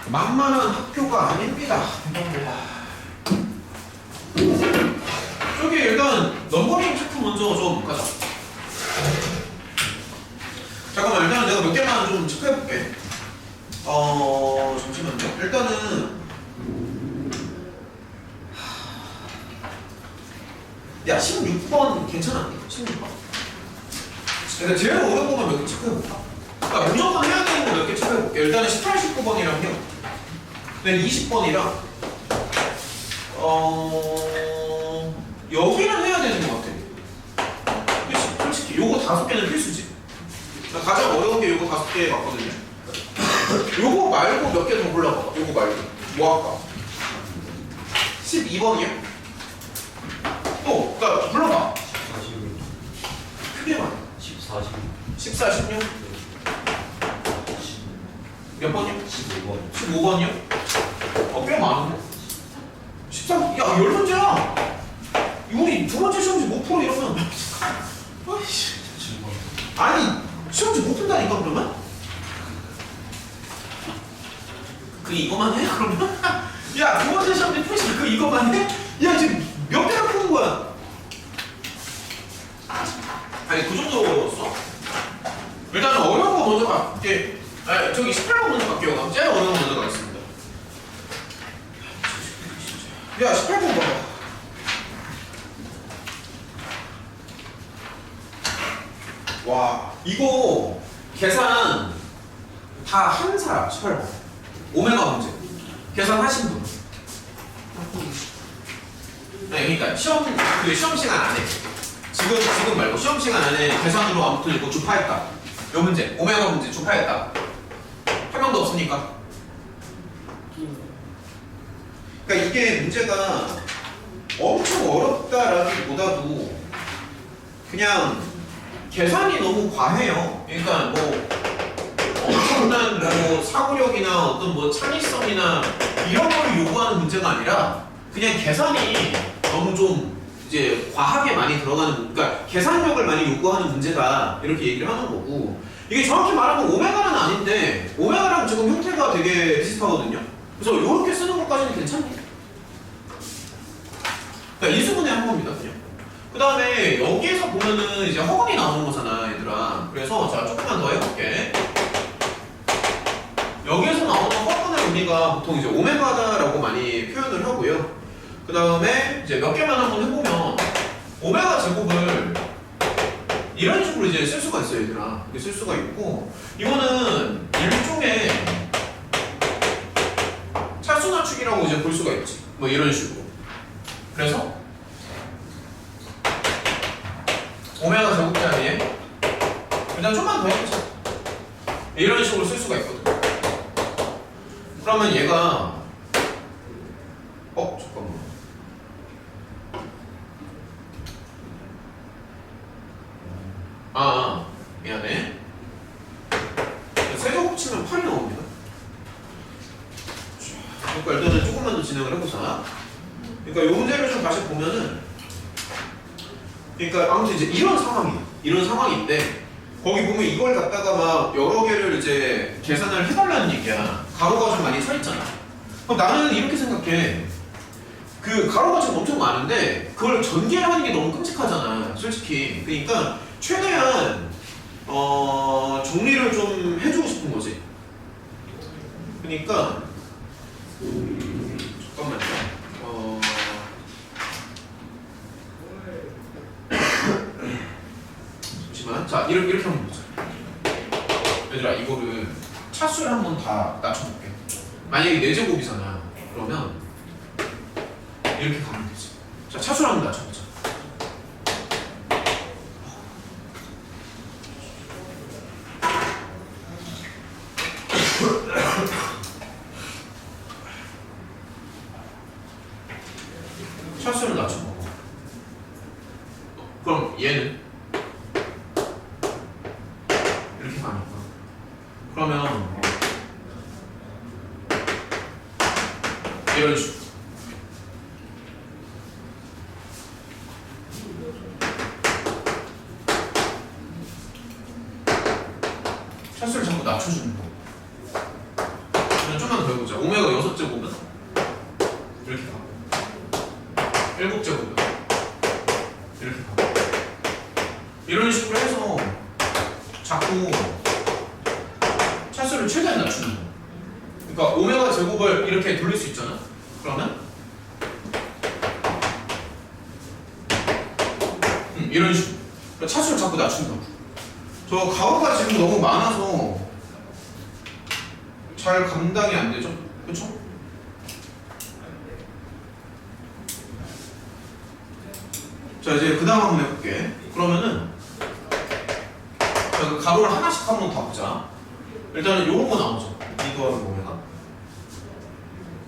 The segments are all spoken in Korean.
만만한 학교가 아닙니다. 저기 일단 넘버링 체크 먼저 좀 가자. 잠깐만 일단 내가 몇 개만 좀 체크해볼게. 잠시만요. 일단은 야 16번 괜찮아? 16번. 그러니까 제일 어려운 거만 몇 개 체크해볼까? 그러니까 무조건 해야 되는 거 몇 개 체크해볼게. 일단은 18, 19번이랑요. 네, 20번이랑 여기는 해야 되는 것 같아. 그치? 솔직히 요거 5개는 필수지. 가장 어려운 게 요거 5개 맞거든요. 요거 말고 몇 개 더 골라봐. 요거 말고 뭐 할까? 12번이야? 그러니까 불러봐. 14, 16. 크게 말해. 14, 16. 14, 16? 몇 번이야? 15번. 15번이요? 꽤 많은데? 13, 야 10문제야! 우리 두 번째 시험지 못 풀어 이러면 아이씨. 7번. 아니 시험지 못 푼다니까 그러면? 그 이거만 해? 그러면? 야 두 번째 시험지 풀지 그 이거만 해? 야 지금 몇 개나 푸는 거야? 아니 그 정도로 어려웠어? 일단 어려운 거 먼저 갈게. 저기 18번 먼저 갈게요. 그럼 제일 어려운 거 먼저 가겠습니다. 야 18번 봐봐. 와 이거 계산 다 한 사람 18번 오메가 문제 계산하신 분. 네, 그러니까 시험 시간 안에 지금 말고 시험 시간 안에 계산으로 아무튼 이거 주파했다. 요 문제 오메가 문제 주파했다. 한 명도 없으니까. 그러니까 이게 문제가 엄청 어렵다라기보다도 그냥 계산이 너무 과해요. 그러니까 뭐 엄청난 뭐 사고력이나 어떤 뭐 창의성이나 이런 걸 요구하는 문제가 아니라 그냥 계산이 너무 좀 이제 과하게 많이 들어가는, 그러니까 계산력을 많이 요구하는 문제다 이렇게 얘기를 하는 거고, 이게 정확히 말하면 오메가는 아닌데 오메가랑 지금 형태가 되게 비슷하거든요. 그래서 이렇게 쓰는 것까지는 괜찮네. 그러니까 인수분해 한 겁니다 그냥. 그 다음에 여기에서 보면은 이제 허근이 나오는 거잖아 얘들아. 그래서 자 조금만 더 해볼게. 여기에서 나오는 허근을 우리가 보통 이제 오메가다라고 많이 표현을 하고요. 그 다음에 이제 몇 개만 한번 해보면 오메가 제곱을 이런 식으로 이제 쓸 수가 있어요 얘들아. 이렇게 쓸 수가 있고, 이거는 일종의 차수 낮추기라고 이제 볼 수가 있지. 뭐 이런 식으로. 그래서 오메가 제곱 자리에 그냥 좀만 더 해보자. 이런 식으로 쓸 수가 있거든. 그러면 얘가 잠깐만. 미안해. 세제곱 치면 8이 나옵니다. 그러니까 일단은 조금만 더 진행을 해보자. 그러니까 이 문제를 좀 다시 보면은, 그러니까 아무튼 이제 이런 상황인데 거기 보면 이걸 갖다가 막 여러 개를 이제 계산을 해달라는 얘기야. 가로가 좀 많이 차 있잖아. 그럼 나는 이렇게 생각해. 그 가로가 지금 엄청 많은데 그걸 전개하는 게 너무 끔찍하잖아 솔직히. 그러니까 최대한 정리를 좀 해주고 싶은 거지. 그러니까 잠깐만요. 잠시만. 자 이렇게 한번 보자. 얘들아 이거를 차수를 한번 다 낮춰볼게. 만약에 4제곱이잖아 그러면 이렇게 가면 되지. 자 차수를 한번 낮춰보자. 차수를 낮춰보고, 그럼 얘는 이렇게 가니까 그러면 이런 식으로 차수를 자꾸 낮춰주는 거. 그러면 좀만 좀만 더 해보자. 오메가 6제곱은 이렇게 가고 7제곱은 이렇게 가고 이런 식으로 해서 자꾸 차수를 최대한 낮추는 거야. 그러니까 오메가 제곱을 이렇게 돌릴 수 있잖아. 그러면 이런 식으로 그러니까 차수를 자꾸 낮춘다고. 저 가오가 지금 너무 많아서 잘 감당이 안 되죠? 그쵸? 자, 이제 그 다음 한번 해볼게. 그러면은 자, 그 가로를 하나씩 한번 다 보자. 일단은 요런 거 나오죠. 2 더하기 오메가.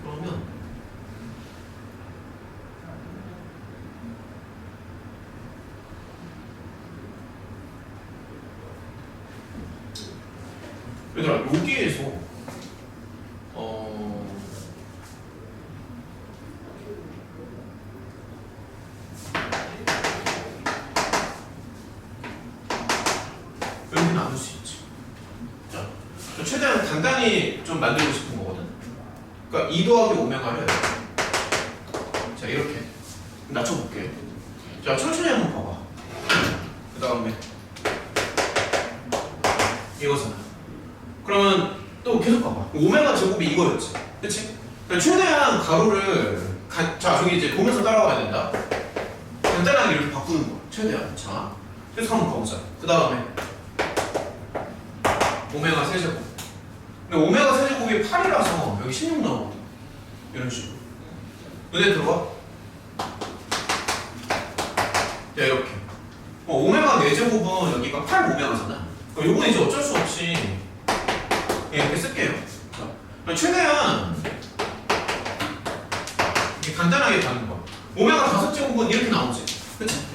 그러면 얘들아, 여기에서 이렇게 나눌 수 있지. 자, 최대한 간단히 좀 만들고 싶은 거거든. 그러니까 2 더하기 오메가를 자, 이렇게 낮춰볼게. 자, 천천히 한번 봐봐. 그 다음에 이거잖아. 그러면 또 계속 봐봐. 오메가 제곱이 이거였지. 그치? 그러니까 최대한 가로를 자, 저기 이제 보면서 따라와야 된다. 간단하게 이렇게 바꾸는 거. 최대한. 자, 계속 한번 가보자. 그 다음에 오메가 세제곱. 근데 오메가 세제곱이 8이라서 여기 16 나오거든. 이런 식으로. 눈에 들어가? 야, 이렇게. 오메가 4제곱은 여기가 8 오메가잖아. 요건 이제 어쩔 수 없이 이렇게 쓸게요. 자, 최대한 이렇게 간단하게 가는 거. 오메가 5제곱은 이렇게 나오지. 그치?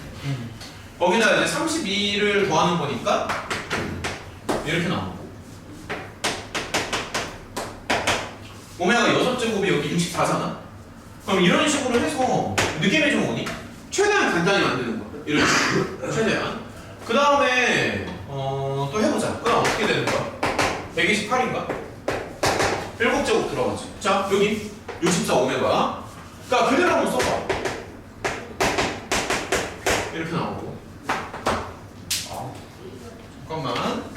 거기다 이제 32를 더하는 거니까 이렇게 나오고. 오메가 6제곱이 여기 64잖아? 그럼 이런 식으로 해서 느낌이 좀 오니? 최대한 간단히 만드는 거야. 이런 식으로. 최대한. 그 다음에 또 해보자. 그럼 어떻게 되는 거야? 128인가? 7제곱 들어가지. 자, 여기 64 오메가. 그러니까 그대로 한번 써봐. 이렇게 나오고. 잠깐만.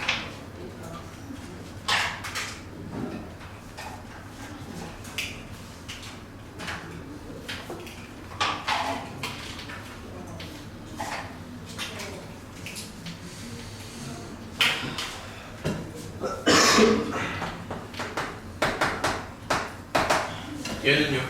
얘는요?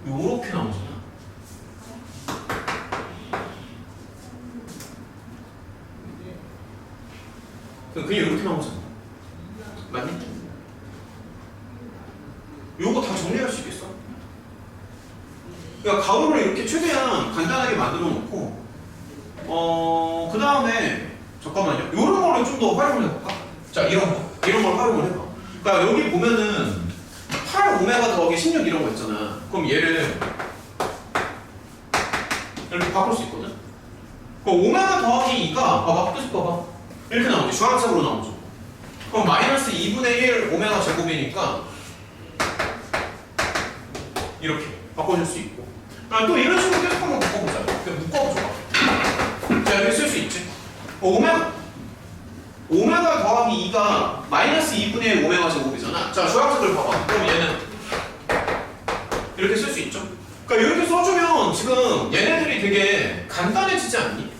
요렇게 나오잖아. 그냥 이렇게 나오잖아. 맞니? 요거 다 정리할 수 있겠어? 그러니까 가로를 이렇게 최대한 간단하게 만들어 놓고 그 다음에 잠깐만요. 요런 거를 좀 더 활용을 해볼까? 자, 이런 걸 활용을 해봐. 그러니까 여기 보면은 8 오메가 더하기 16 이런 거 있잖아. 그럼 얘를 이렇게 바꿀 수 있거든? 그럼 오메가 더하기 2가 봐봐, 계속 봐봐. 이렇게 나오지. 주황색으로 나오죠. 그럼 마이너스 2분의 1 오메가 제곱이니까 이렇게 바꿔줄 수 있고. 또 이런 식으로 계속 한번 묶어보자. 묶어보자. 자, 이렇게 쓸 수 있지. 오메가 더하기 2가 마이너스 2분의 1 오메가 제곱이잖아. 자, 주황색을 봐봐. 그럼 얘는 이렇게 쓸 수 있죠. 그러니까 이렇게 써주면 지금 얘네들이 되게 간단해지지 않니?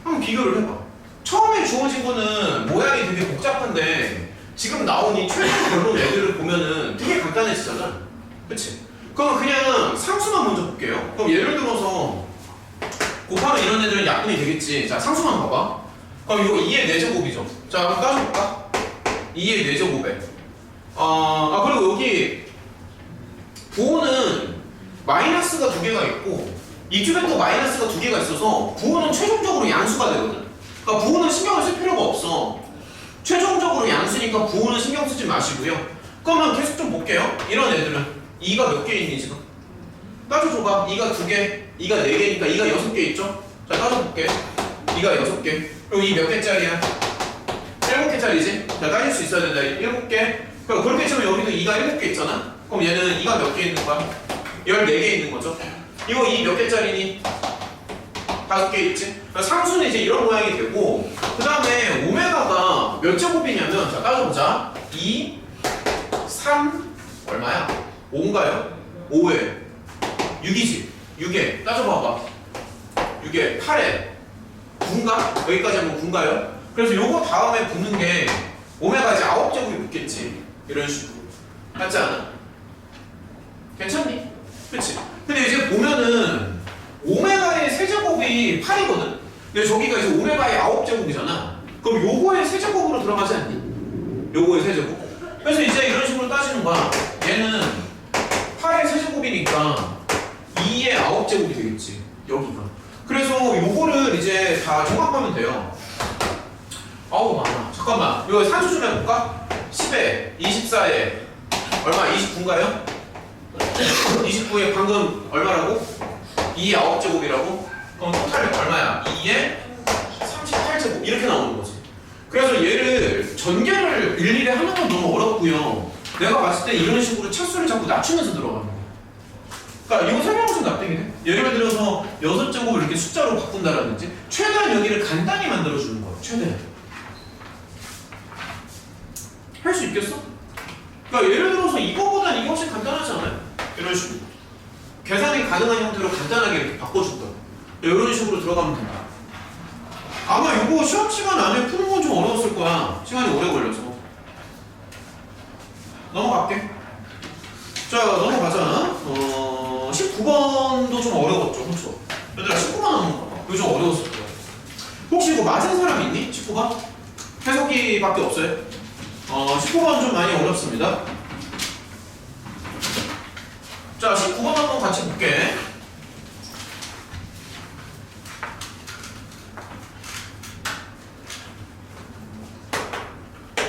한번 비교를 해봐. 처음에 주어진 거는 모양이 되게 복잡한데 지금 나온 이 최종 결론 애들을 보면은 되게 간단해지잖아. 그치? 그럼 그냥 상수만 먼저 볼게요. 그럼 예를 들어서 곱하면 이런 애들은 약분이 되겠지. 자, 상수만 봐봐. 그럼 이거 2의 4제곱이죠. 자, 한번 따져볼까? 2의 4제곱에 그리고 여기 부호는 마이너스가 2개가 있고 이쪽에 또 마이너스가 2개가 있어서 부호는 최종적으로 양수가 되거든. 그러니까 부호는 신경을 쓸 필요가 없어. 있으니까 부호는 신경 쓰지 마시고요. 그러면 계속 좀 볼게요. 이런 애들은 2가 몇 개 있니 지금? 따져줘봐. 2가 2개, 2가 4개니까 2가 6개 있죠? 자, 따져볼게. 2가 6개. 그리고 2 몇 개짜리야? 7개짜리지? 자, 따질 수 있어야 된다. 7개. 그럼 그렇게 치면 여기도 2가 7개 있잖아? 그럼 얘는 2가 몇 개 있는 거야? 14개 있는 거죠? 이거 2 몇 개짜리니? 5개 있지? 상수는 이제 이런 모양이 되고, 그 다음에 오메가가 몇 제곱이냐면, 자, 따져보자. 2, 3, 얼마야? 5인가요? 5에 6이지? 6에 따져봐봐. 6에 8에 9인가? 여기까지 하면 9인가요? 그래서 요거 다음에 붙는 게 오메가 이제 9제곱이 붙겠지. 이런 식으로. 맞지 않아? 괜찮니? 그치? 근데 이제 보면은 오메가의 세제곱이 8이거든? 근데 저기가 이제 오메가의 9제곱이잖아. 그럼 요거의 세제곱으로 들어가지 않니? 요거의 세제곱? 그래서 이제 이런 식으로 따지는 거야. 얘는 8의 세제곱이니까 2의 9제곱이 되겠지. 여기가. 그래서 요거를 이제 다 종합하면 돼요. 아우 많아. 잠깐만. 이거 산수 좀 해볼까? 10에 24에 얼마? 29인가요? 29에 방금 얼마라고? 2의 9제곱이라고? 그럼 토탈 얼마야? 2의 38제곱 이렇게 나오는 거지. 그래서 얘를 전개를 일일이 하는 건 너무 어렵고요. 내가 봤을 때 이런 식으로 차수를 자꾸 낮추면서 들어가는 거야. 그러니까 이거 설명은 좀 납득이 돼. 예를 들어서 6제곱을 이렇게 숫자로 바꾼다라든지 최대한 여기를 간단히 만들어주는 거야. 최대한. 할 수 있겠어? 그러니까 예를 들어서 이거보단 이거 훨씬 간단하지 않아요? 이런 식으로. 계산이 가능한 형태로 간단하게 이렇게 바꿔준다. 이런 식으로 들어가면 된다. 아마 이거 시험 시간 안에 푸는 건 좀 어려웠을 거야. 시간이 오래 걸려서. 넘어갈게. 자, 넘어가자. 19번도 좀 어려웠죠. 그렇죠? 얘들아 19번 넘어가. 이거 좀 어려웠을 거야. 혹시 이거 맞은 사람 있니? 19번? 해석이밖에 없어요? 19번 좀 많이 어렵습니다. 자, 19번 한번 같이 볼게.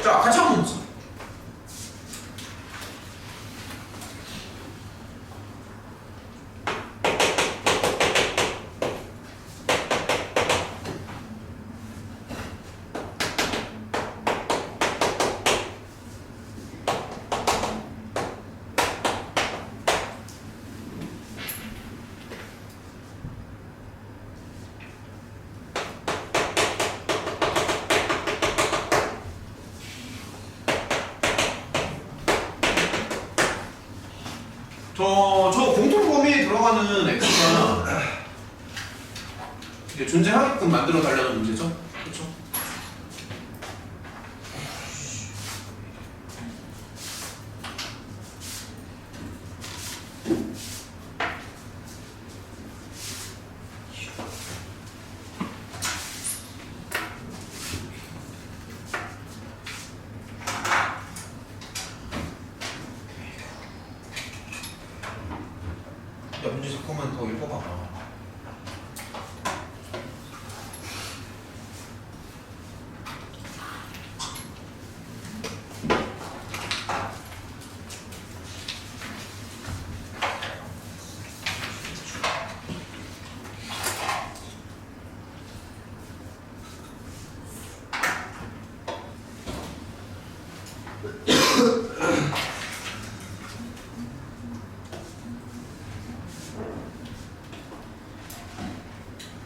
자, 같이 한번 보자. 저 공통 범위에 들어가는 x가 이제 존재하게끔 만들어 달라는 문제죠. 그렇죠? 야, 문제 잠깐만 더 읽어봐봐.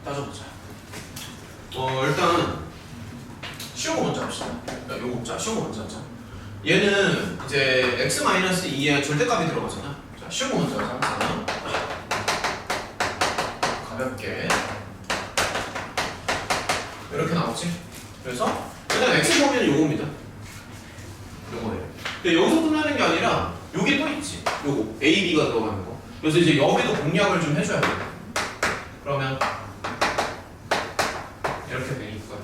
따져보자. 일단 쉬운 거 먼저 합시다. 요거 보자. 쉬운 거 먼저 하자. 얘는 이제 x-2에 절대값이 들어가잖아. 자, 쉬운 거 먼저 하자. 가볍게 이렇게 나오지. 그래서 일단 x 범위는 요겁니다. 요거예요. 근데 여기서 끝나는 게 아니라 요게 또 있지. 요거 a, b가 들어가는 거. 그래서 이제 여기도 공략을 좀 해줘야 돼. 그러면 이렇게 되니까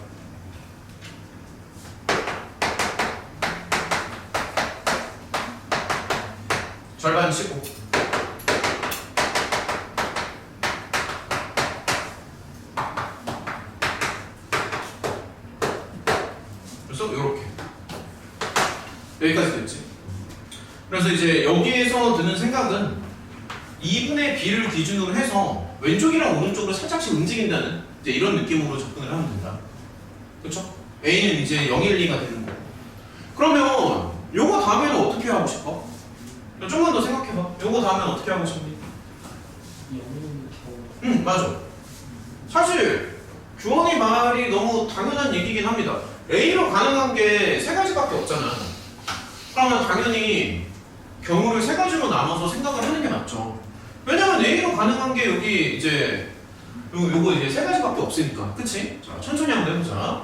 절반 치고 그래서 이렇게 여기까지 됐지? 그래서 이제 여기에서 드는 생각은 2분의 b를 기준으로 해서 왼쪽이랑 오른쪽으로 살짝씩 움직인다는 이제 이런 느낌으로 접근을 하면 된다. 그쵸? a는 이제 0, 1, 2가 되는 거고. 그러면 요거 다음에는 어떻게 하고 싶어? 좀만 더 생각해봐. 요거 다음에는 어떻게 하고 싶니? 응, 맞아. 사실 규원이 말이 너무 당연한 얘기긴 합니다. A로 가능한 게 세 가지밖에 없잖아. 그러면 당연히 경우를 세 가지로 나눠서 생각을 하는 게 맞죠. 왜냐면 A로 가능한 게 여기 이제 요거 이제 세 가지밖에 없으니까. 그치? 자, 천천히 한번 해보자.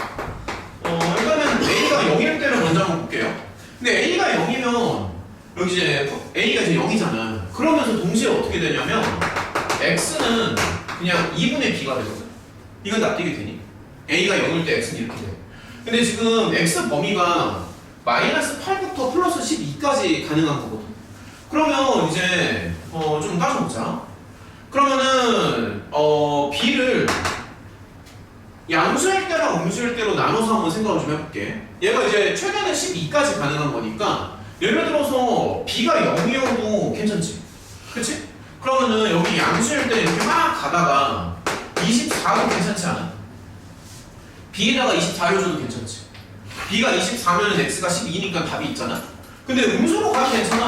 일단은 A가 0일 때를 먼저 한번 볼게요. 근데 A가 0이면 여기 이제 A가 이제 0이잖아. 그러면서 동시에 어떻게 되냐면 X는 그냥 2분의 B가 되거든. 이건 납득이 되니? A가 0일 때 X는 이렇게 돼. 근데 지금 X 범위가 마이너스 8부터 플러스 12까지 가능한 거거든. 그러면 이제 좀 따져보자. 그러면은 B를 양수일 때랑 음수일 때로 나눠서 한번 생각을 좀 해볼게. 얘가 이제 최대는 12까지 가능한 거니까 예를 들어서 B가 0이어도 괜찮지? 그치? 그러면은 여기 양수일 때 이렇게 막 가다가 24도 괜찮지 않아? B에다가 24 줘도 괜찮지? B가 24면 X가 12니까 답이 있잖아? 근데 음수로 가면 괜찮아.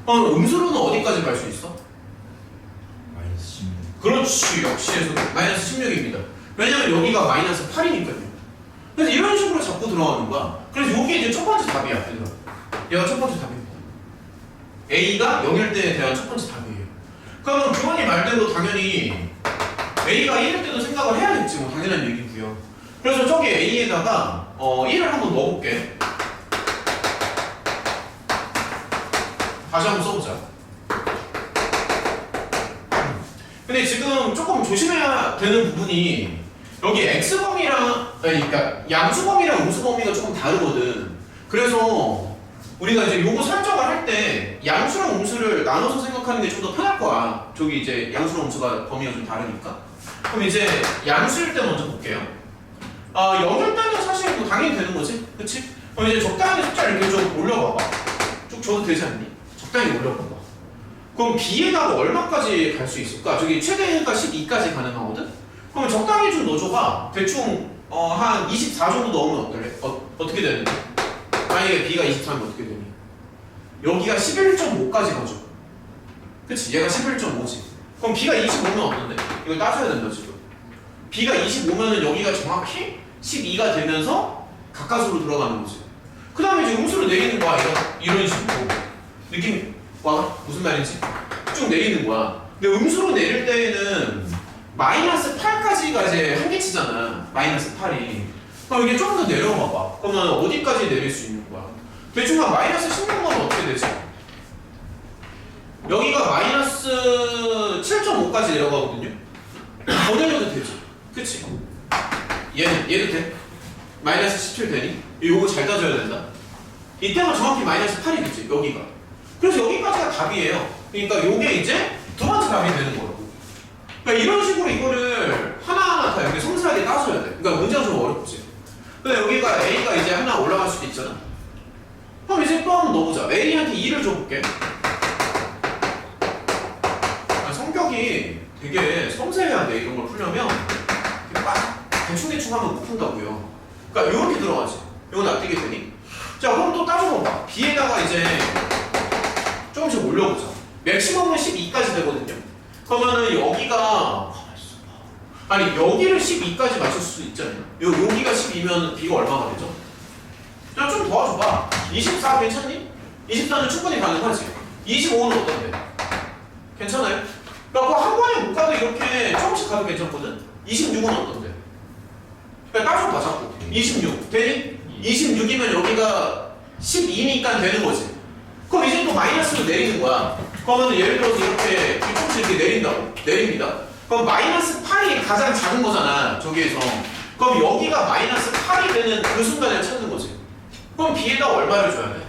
음수로는 어디까지 갈 수 있어? 마이너스 16. 그렇지, 역시에서 마이너스 16입니다. 왜냐면 여기가 마이너스 8이니까요. 그래서 이런 식으로 자꾸 들어가는 거야. 그래서 이게 이제 첫 번째 답이야, 얘들아. 얘가 첫 번째 답입니다. A가 0일 때에 대한 첫 번째 답이에요. 그러면 규원이 말대로 당연히 A가 1일 때도 생각을 해야겠지, 뭐 당연한 얘기고요. 그래서 저기 A에다가 1을 한번 넣어볼게. 다시 한번 써보자. 근데 지금 조금 조심해야 되는 부분이 여기 X범위랑 그러니까 양수범위랑 음수범위가 조금 다르거든. 그래서 우리가 이제 요거 설정을 할 때 양수랑 음수를 나눠서 생각하는 게 좀 더 편할 거야. 저기 이제 양수랑 음수가 범위가 좀 다르니까. 그럼 이제 양수일 때 먼저 볼게요. 0일 때는 사실 뭐 당연히 되는 거지, 그치? 그럼 이제 적당히 숫자 이렇게 좀 올려봐봐. 쭉 줘도 되지 않니? 적당히 올려봐봐. 그럼 B에다가 얼마까지 갈 수 있을까? 저기 최대가 12까지 가능하거든? 그럼 적당히 좀 넣어줘봐. 대충 한 24 정도 넣으면 어떨래? 어떻게 되는데? 만약에 B가 23이면 어떻게 되니? 여기가 11.5까지 가죠. 그치? 얘가 11.5지. 그럼 B가 25면 어떤데? 이거 따져야 된다 지금. B가 25면은 여기가 정확히 12가 되면서 가까스로 들어가는 거지. 그 다음에 이제 음수를 내리는 거야. 이런 식으로. 느낌 와? 무슨 말인지? 쭉 내리는 거야. 근데 음수로 내릴 때에는 마이너스 8까지가 이제 한계치잖아. 마이너스 8이. 그럼 이게 좀 더 내려봐봐. 그러면 어디까지 내릴 수 있는 거야? 대충 한 마이너스 16만 어떻게 되지? 여기가 마이너스 7.5까지 내려가거든요? 더 내려도 되지. 그치? 얘도 돼? 마이너스 17 되니? 요거 잘 따져야 된다. 이때가 정확히 마이너스 8이겠지, 여기가. 그래서 여기까지가 답이에요. 그러니까 요게 이제 두 번째 답이 되는 거라고. 그러니까 이런 식으로 이거를 하나하나 다 이렇게 섬세하게 따져야 돼. 그러니까 문제가 좀 어렵지. 근데 여기가 A가 이제 하나 올라갈 수도 있잖아. 그럼 이제 또 한번 넣어보자. A한테 2를 줘볼게. 성격이 되게 섬세해야 돼. 이런 걸 풀려면 막 대충대충 하면 못 푼다고요. 그러니까 이렇게 들어가지. 이거 납득이 되니? 자, 그럼 또 따져봐봐. B에다가 이제 조금씩 올려보자. 맥시멈은 12까지 되거든요. 그러면은 여기가 아니 여기를 12까지 맞출 수 있잖아요. 여기가 12면 B가 얼마가 되죠? 자, 좀 도와줘봐. 24 괜찮니? 24는 충분히 가능하지. 25는 어떤데? 괜찮아요? 그러니까 한 번에 못 가도 이렇게 조금씩 가도 괜찮거든? 26은 어떤데? 그러니까 따져봐 자꾸. 26 되니? 26이면 여기가 12니까 되는 거지. 그럼 이제 또 마이너스로 내리는 거야. 그러면 예를 들어서 이렇게 조금씩 이렇게 내린다고. 내립니다. 그럼 마이너스 8이 가장 작은 거잖아. 저기에서. 그럼 여기가 마이너스 8이 되는 그 순간을 찾는 거지. 그럼 B에다 얼마를 줘야 돼?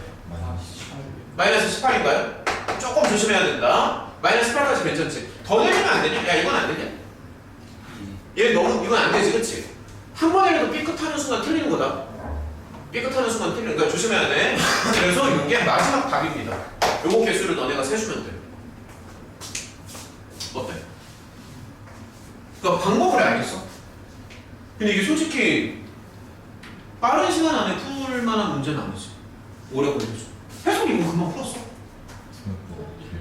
마이너스 18인가요? 조금 조심해야 된다. 마이너스 8까지 괜찮지? 더 내리면 안 되냐? 야, 이건 안 되냐? 얘 너무 이건 안 되지, 그치? 한 번이라도 삐끗하는 순간 틀리는 거다. 삐끗하는 순간 틀려. 그러니까 조심해야 돼. 그래서 이게 마지막 답입니다. 요거 개수를 너네가 세주면 돼. 어때? 그러니까 방법을 알겠어. 근데 이게 솔직히 빠른 시간 안에 풀 만한 문제는 아니지. 오래 걸리죠. 해석이 이거 금방 풀었어.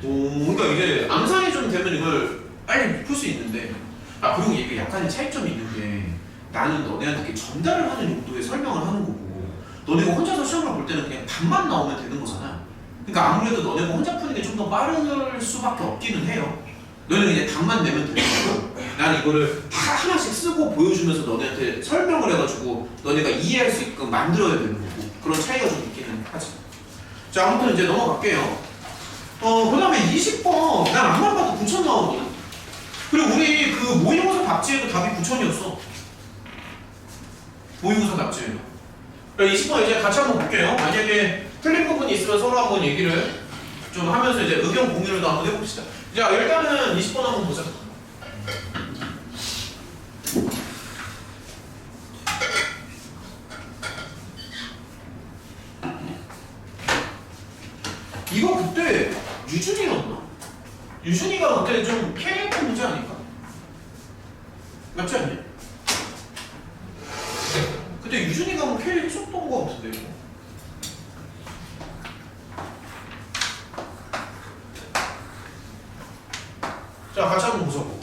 오, 그러니까 이게 암산이 좀 되면 이걸 빨리 풀 수 있는데, 아 그리고 이게 약간의 차이점이 있는 게 나는 너네한테 전달을 하는 용도의 설명을 하는 거고, 너네가 혼자서 시험을 볼 때는 그냥 답만 나오면 되는 거잖아. 그러니까 아무래도 너네가 혼자 푸는 게 좀 더 빠를 수밖에 없기는 해요. 너네는 이제 답만 내면 되는 거고, 나는 이거를 다 하나씩 쓰고 보여주면서 너네한테 설명을 해가지고 너네가 이해할 수 있게끔 만들어야 되는 거고, 그런 차이가 좀 있기는 하지. 자, 아무튼 이제 넘어갈게요. 그 다음에 20번 난 아무리 봐도 9천 나오거든. 그리고 우리 그 모의고사 답지에도 답이 9천이었어. 모의고사 답지에도. 그러니까 20번 이제 같이 한번 볼게요. 만약에 틀린 부분이 있으면 서로 한번 얘기를 좀 하면서 이제 의견 공유를 한번 해봅시다. 자, 일단은 20번 한번 보자. 이거 그때 유준이였나? 유준이가 그때 좀 캐리했던 문제 아닐까? 맞지 않냐? 그때 유준이가 뭐 캐리 했었던 거 같은데 이거. 자, 같이 한번 보자고.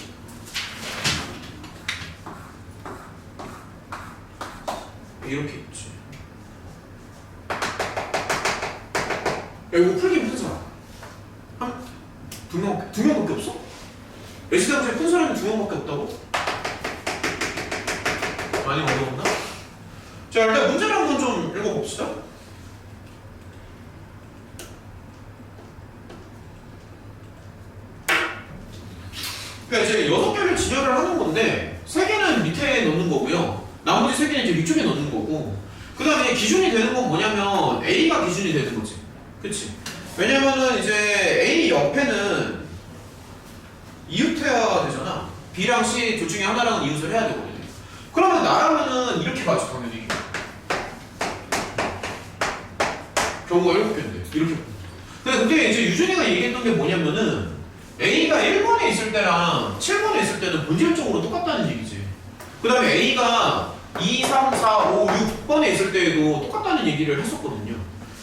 이렇게 있지. 야, 이거 풀기 무슨 사람? 두 명밖에 없어? S당시에 푼 사람이 2명밖에 없다고? 많이 어려웠나? 자, 일단 문제를 한번 좀 읽어봅시다. 그러니까 이제 6개를 진열을 하는 건데 3개는 밑에 넣는 거고요. 나머지 3개는 이제 위쪽에 넣는 거고, 그 다음에 기준이 되는 건 뭐냐면 A가 기준이 되는 거지. 그치? 왜냐면은 이제 A 옆에는 이웃해야 되잖아. B랑 C 둘 중에 하나랑은 이웃을 해야 되거든요. 그러면 나라면은 이렇게 가지 당연히. 경우가 7개인데 이렇게. 근데 그게 이제 유준이가 얘기했던 게 뭐냐면은 A가 1번에 있을 때랑 7번에 있을 때는 본질적으로 똑같다는 얘기지. 그 다음에 A가 2, 3, 4, 5, 6번에 있을 때에도 똑같다는 얘기를 했었거든요.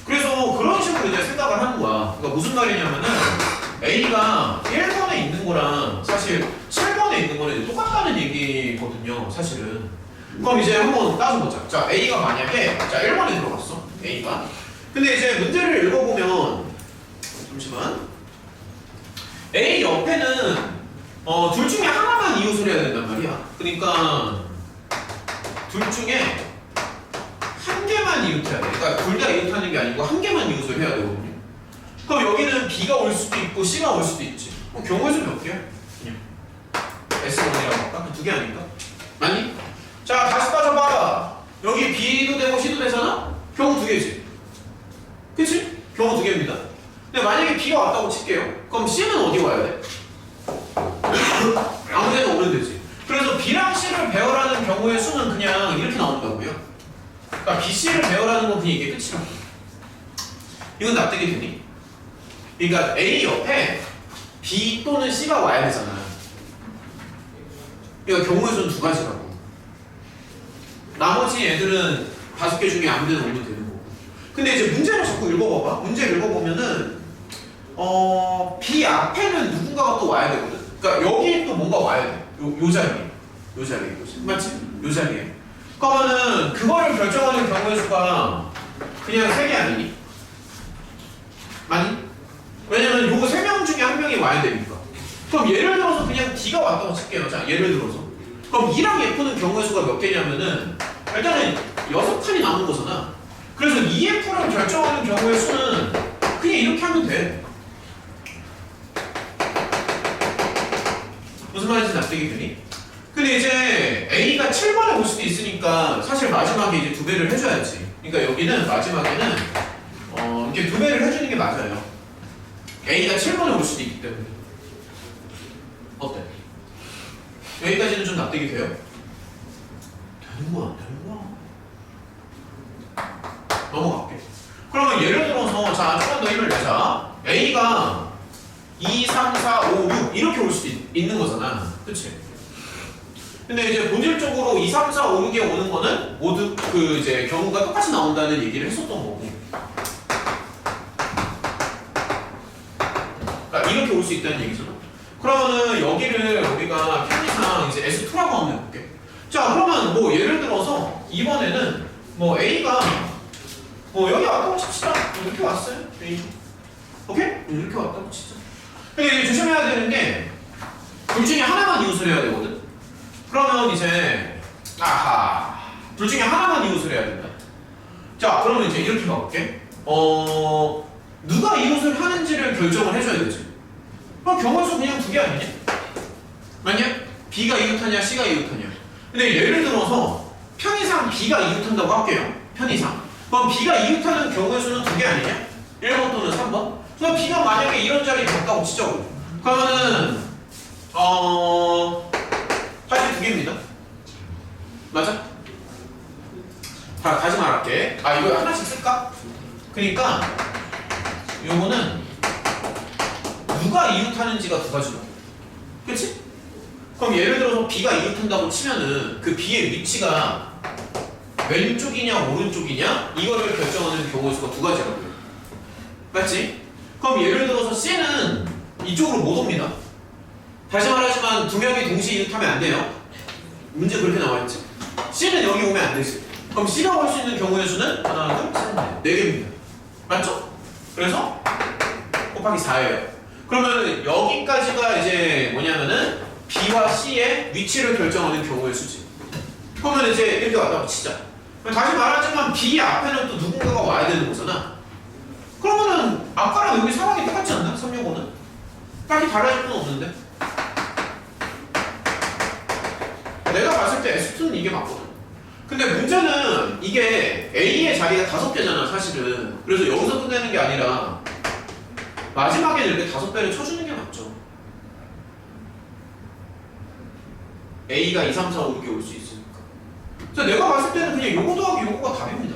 그래서 그런 식으로 이제 생각을 하는 거야. 그러니까 무슨 말이냐면은 A가 1번에 있는 거랑 사실 7번에 있는 거는 똑같다는 얘기거든요, 사실은. 그럼 이제 한번 따져보자. 자, A가 만약에, 자, 1번에 들어갔어. A가. 근데 이제 문제를 읽어보면, 잠시만. A 옆에는, 둘 중에 하나만 이웃을 해야 된단 말이야. 그러니까, 둘 중에 한 개만 이웃해야 돼. 그러니까 둘 다 이웃하는 게 아니고 한 개만 이웃을 해야 되거든요. 그럼 여기는 B가 올 수도 있고 C가 올 수도 있지. 그럼 경우의 수는 몇 개야? 그냥 S1이라고 할까? 그 2개 아닌가? 아니? 자, 다시 따져봐. 여기 B도 되고 C도 되잖아? 경우 2개지. 그치? 경우 2개입니다. 근데 만약에 B가 왔다고 칠게요. 그럼 C는 어디 와야 돼? 아무 데나 오면 되지. 그래서 B랑 C를 배열하는 경우의 수는 그냥 이렇게 나온다고요. 그러니까 B, C를 배열하는 건 그냥 이게 끝이라고. 이건 납득이 되니? 그러니까 A 옆에 B 또는 C가 와야 되잖아. 그러니까 경우의 수는 2가지라고. 나머지 애들은 5개 중에 아무 데나 오면 되는 거고. 근데 이제 문제를 자꾸 읽어봐봐. 문제를 읽어보면은 B 앞에는 누군가가 또 와야 되거든. 그러니까 여기에 또 뭔가 와야 돼. 요 자리에. 요 자리에. 맞지? 요 자리에. 그러면은 그거를 결정하는 경우의 수가 그냥 3개 아니니? 아니? 왜냐면 요거 3명 중에 1명이 와야 되니까. 그럼 예를 들어서 그냥 D가 왔다고 칠게요. 자, 예를 들어서. 그럼 E랑 F는 경우의 수가 몇 개냐면은 일단은 6칸이 남은 거잖아. 그래서 EF를 결정하는 경우의 수는 그냥 이렇게 하면 돼. 무슨 말인지 납득이 되니? 근데 이제 A가 7번에 올 수도 있으니까 사실 마지막에 이제 2배를 해줘야지. 그러니까 여기는 마지막에는 이렇게 2배를 해주는 게 맞아요. A가 7번에 올 수도 있기 때문에. 어때? 여기까지는 좀 납득이 돼요? 되는 거야, 안 되는 거야? 넘어갈게. 그러면 예를 들어서 자 조금 더 힘을 내자. A가 2, 3, 4, 5, 6 이렇게 올 수도 있는 거잖아. 그치? 근데 이제 본질적으로 2, 3, 4, 5, 6에 오는 거는 모두 그 이제 경우가 똑같이 나온다는 얘기를 했었던 거고. 그러니까 이렇게 올 수 있다는 얘기잖아. 그러면은 여기를 우리가 편의상 이제 S2라고 한번 해볼게. 자 그러면 뭐 예를 들어서 이번에는 뭐 A가 뭐 여기 왔다고 칩시다. 이렇게 왔어요. A. 오케이? 이렇게 왔다고 치자. 근데 이제 조심해야 되는 게 둘 중에 하나만 이웃을 해야 되거든. 그러면 이제 아하 둘 중에 하나만 이웃을 해야 된다. 자 그러면 이제 이렇게 가볼게. 누가 이웃을 하는지를 결정을 해줘야 되지. 그럼 경우수 그냥 두 개 아니냐? 맞냐? B가 이웃하냐 C가 이웃하냐. 근데 예를 들어서 편의상 B가 이웃한다고 할게요. 편의상. 그럼 B가 이웃하는 경우의 수는 두 개 아니냐? 1번 또는 3번. 그럼 B가 만약에 이런 자리에 갔다고 치자고. 그러면은 사실 두 개입니다. 맞아? 다시 말할게. 아 이거 하나씩 쓸까? 그러니까 요거는 누가 이웃하는지가 두 가지로. 그치? 그럼 예를 들어서 B가 이웃한다고 치면은 그 B의 위치가 왼쪽이냐 오른쪽이냐 이거를 결정하는 경우의 수가 두 가지라고요. 맞지? 그럼 예를 들어서 C는 이쪽으로 못 옵니다. 다시 말하지만 두 명이 동시에 이웃하면 안 돼요. 문제 그렇게 나와있지. C는 여기 오면 안 되지. 그럼 C가 올 수 있는 경우의 수는 하나, 둘, 셋, 네 개입니다. 맞죠? 그래서 곱하기 4예요. 그러면 여기까지가 이제 뭐냐면은 B와 C의 위치를 결정하는 경우의 수지. 그러면 이제 이렇게 왔다고 치자. 다시 말하지만 B 앞에는 또 누군가가 와야 되는 거잖아. 그러면은 아까랑 여기 상황이 똑같지 않나? 365는? 딱히 달라질 건 없는데. 내가 봤을 때 S2는 이게 맞거든. 근데 문제는 이게 A의 자리가 5개잖아 사실은. 그래서 여기서 끝내는 게 아니라 마지막에 이렇게 5배를 쳐주는 게 맞죠. A가 2, 3, 4, 5, 6에 올 수 있으니까. 그래서 내가 봤을 때는 그냥 요거 더하기 요거가 답입니다.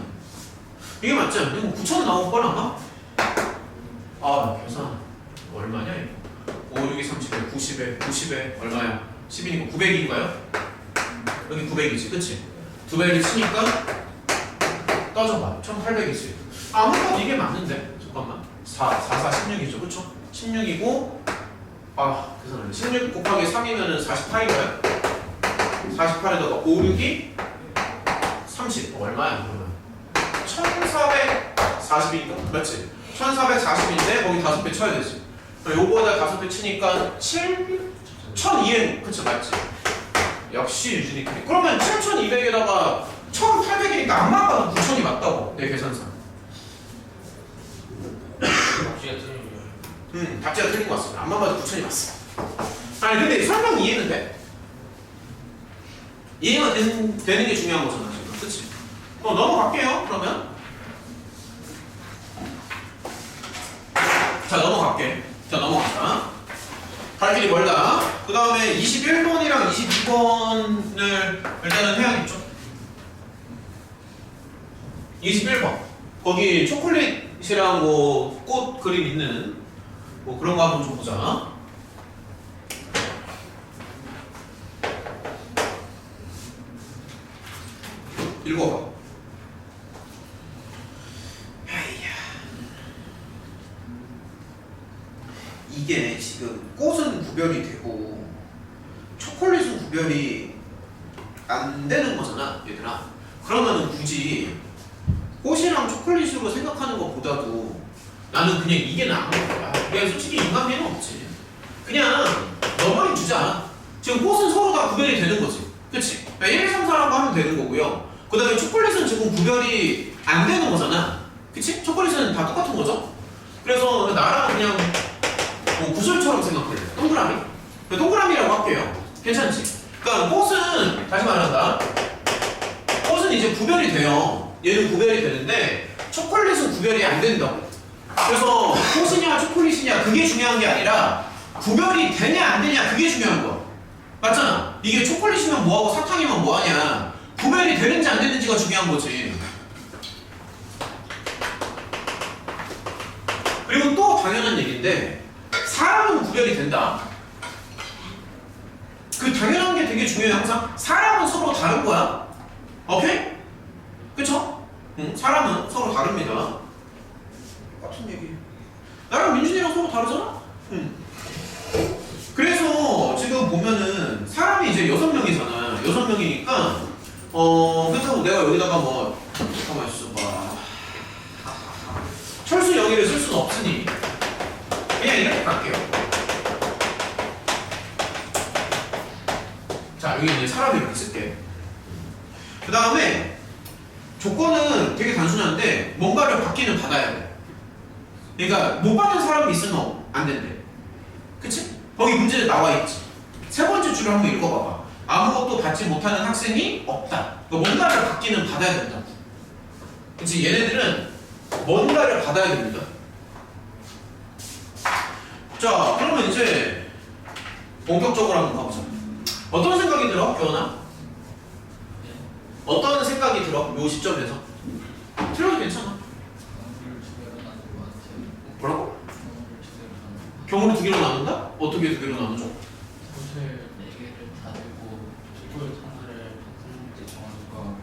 이게 맞지 않냐? 9,000 나올 걸 아마? 아 계산 얼마냐 이거? 5, 6이 30에 90에 90에 얼마야? 10이니까 900인가요? 여기 900이지 그치? 두 배를 치니까 떠져봐 1800이지. 아무것도 이게 맞는데 잠깐만 4, 4, 4, 16이죠 그쵸? 16이고 아 계산하네. 16 곱하기 3이면은 48인가요? 48에다가 5, 6이 30 얼마야 그러면? 1440인가? 맞지? 1440인데 거기 5배 쳐야 되지. 요거에다 5배 치니까 1002엔 그쵸 맞지? 역시 유진이 크리. 그러면 7200에다가 1800이니까 안만 봐도 9000이 맞다고 내 계산상. 답지가 틀린 것 같습니다. 안만 봐도 9000이 맞어. 아니 근데 설명 이해는 돼? 이해가 되는 게 중요한 거잖아 지금. 그치? 넘어갈게요 그러면. 자 넘어갈게. 자 넘어가자. 갈 길이 멀다. 그 다음에 21번이랑 22번을 일단은 해야겠죠. 21번 거기 초콜릿이랑 뭐 꽃 그림 있는 뭐 그런 거 한번 좀 보자. 읽어봐. 이게 지금 꽃은 구별이 되고 초콜릿은 구별이 안 되는 거잖아 얘들아. 그러면은 굳이 꽃이랑 초콜릿으로 생각하는 것보다도 나는 그냥 이게 나은 거야. 그냥 솔직히 인간미는 없지. 그냥 너머리 주자. 지금 꽃은 서로 다 구별이 되는 거지. 그치? 1, 2, 3, 4라고 하면 되는 거고요. 그 다음에 초콜릿은 지금 구별이 안 되는 거잖아. 그치? 초콜릿은 다 똑같은 거죠? 그래서 나랑 그냥 뭐 구슬처럼 생각해. 동그라미? 동그라미라고 할게요. 괜찮지? 그러니까 꽃은 다시 말한다. 꽃은 이제 구별이 돼요. 얘는 구별이 되는데 초콜릿은 구별이 안 된다고. 그래서 꽃이냐 초콜릿이냐 그게 중요한 게 아니라 구별이 되냐 안 되냐 그게 중요한 거야. 맞잖아. 이게 초콜릿이면 뭐하고 사탕이면 뭐하냐. 구별이 되는지 안 되는지가 중요한 거지. 그리고 또 당연한 얘기인데 사람은 구별이 된다. 그 당연한 게 되게 중요해. 항상 사람은 서로 다른 거야. 오케이? 그쵸? 사람은 서로 다릅니다. 같은 얘기. 나랑 민준이랑 서로 다르잖아? 그래서 지금 보면은 사람이 이제 6명이잖아. 6명이니까 그렇다고 내가 여기다가 뭐 잠깐만 있어봐. 철수 영의를 쓸 수는 없으니 그냥 이렇게 갈게요. 자, 여기 이제 사람을 이렇게 쓸게. 그 다음에 조건은 되게 단순한데 뭔가를 받기는 받아야 돼. 그러니까 못 받는 사람이 있으면 안 된대. 그치? 거기 문제에 나와 있지. 세 번째 줄을 한번 읽어봐봐. 아무것도 받지 못하는 학생이 없다. 그러니까 뭔가를 받기는 받아야 된다. 그치? 얘네들은 뭔가를 받아야 됩니다. 자, 그러면 이제 본격적으로 한번 가보자. 어떤 생각이 들어, 교원아? 어떤 생각이 들어? 요 시점에서? 틀려도 괜찮아. 뭐라고? 경우를 두 개로 나눈다? 어떻게 두 개로 나누죠? 꽃을 4개를 다 들고 초콜릿 하나를 같은 문제 정하는 거 하고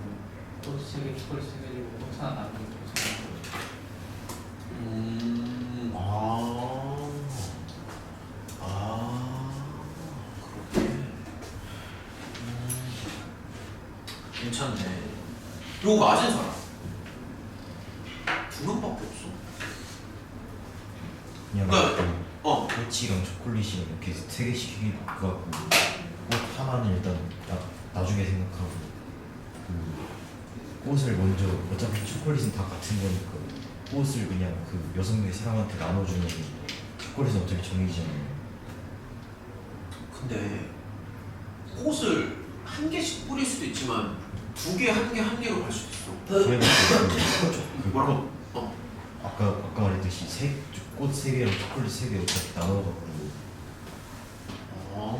꽃 3개, 초콜릿 3개 들고 꽃 하나 나누는 거 정하는 거. 그렇게. 괜찮네. 요거 맞은 사람? 2명밖에 없어. 그냥 그러니까, 꼬치랑 초콜릿이랑 이렇게 3개씩 바꿔갖고 꽃 하나는 일단 나중에 생각하고 그 꽃을 먼저 어차피 초콜릿은 다 같은 거니까 꽃을 그냥 그 6명의 사람한테 나눠주면 초콜릿은 어차피 정해지잖아요. 근데 꽃을 한 개씩 뿌릴 수도 있지만 2개, 1개, 1개로 갈 수도 있어. 그래서 뭐라고? 아까 말했듯이 꽃 3개랑 초콜릿 3개 어차피 나눠갖고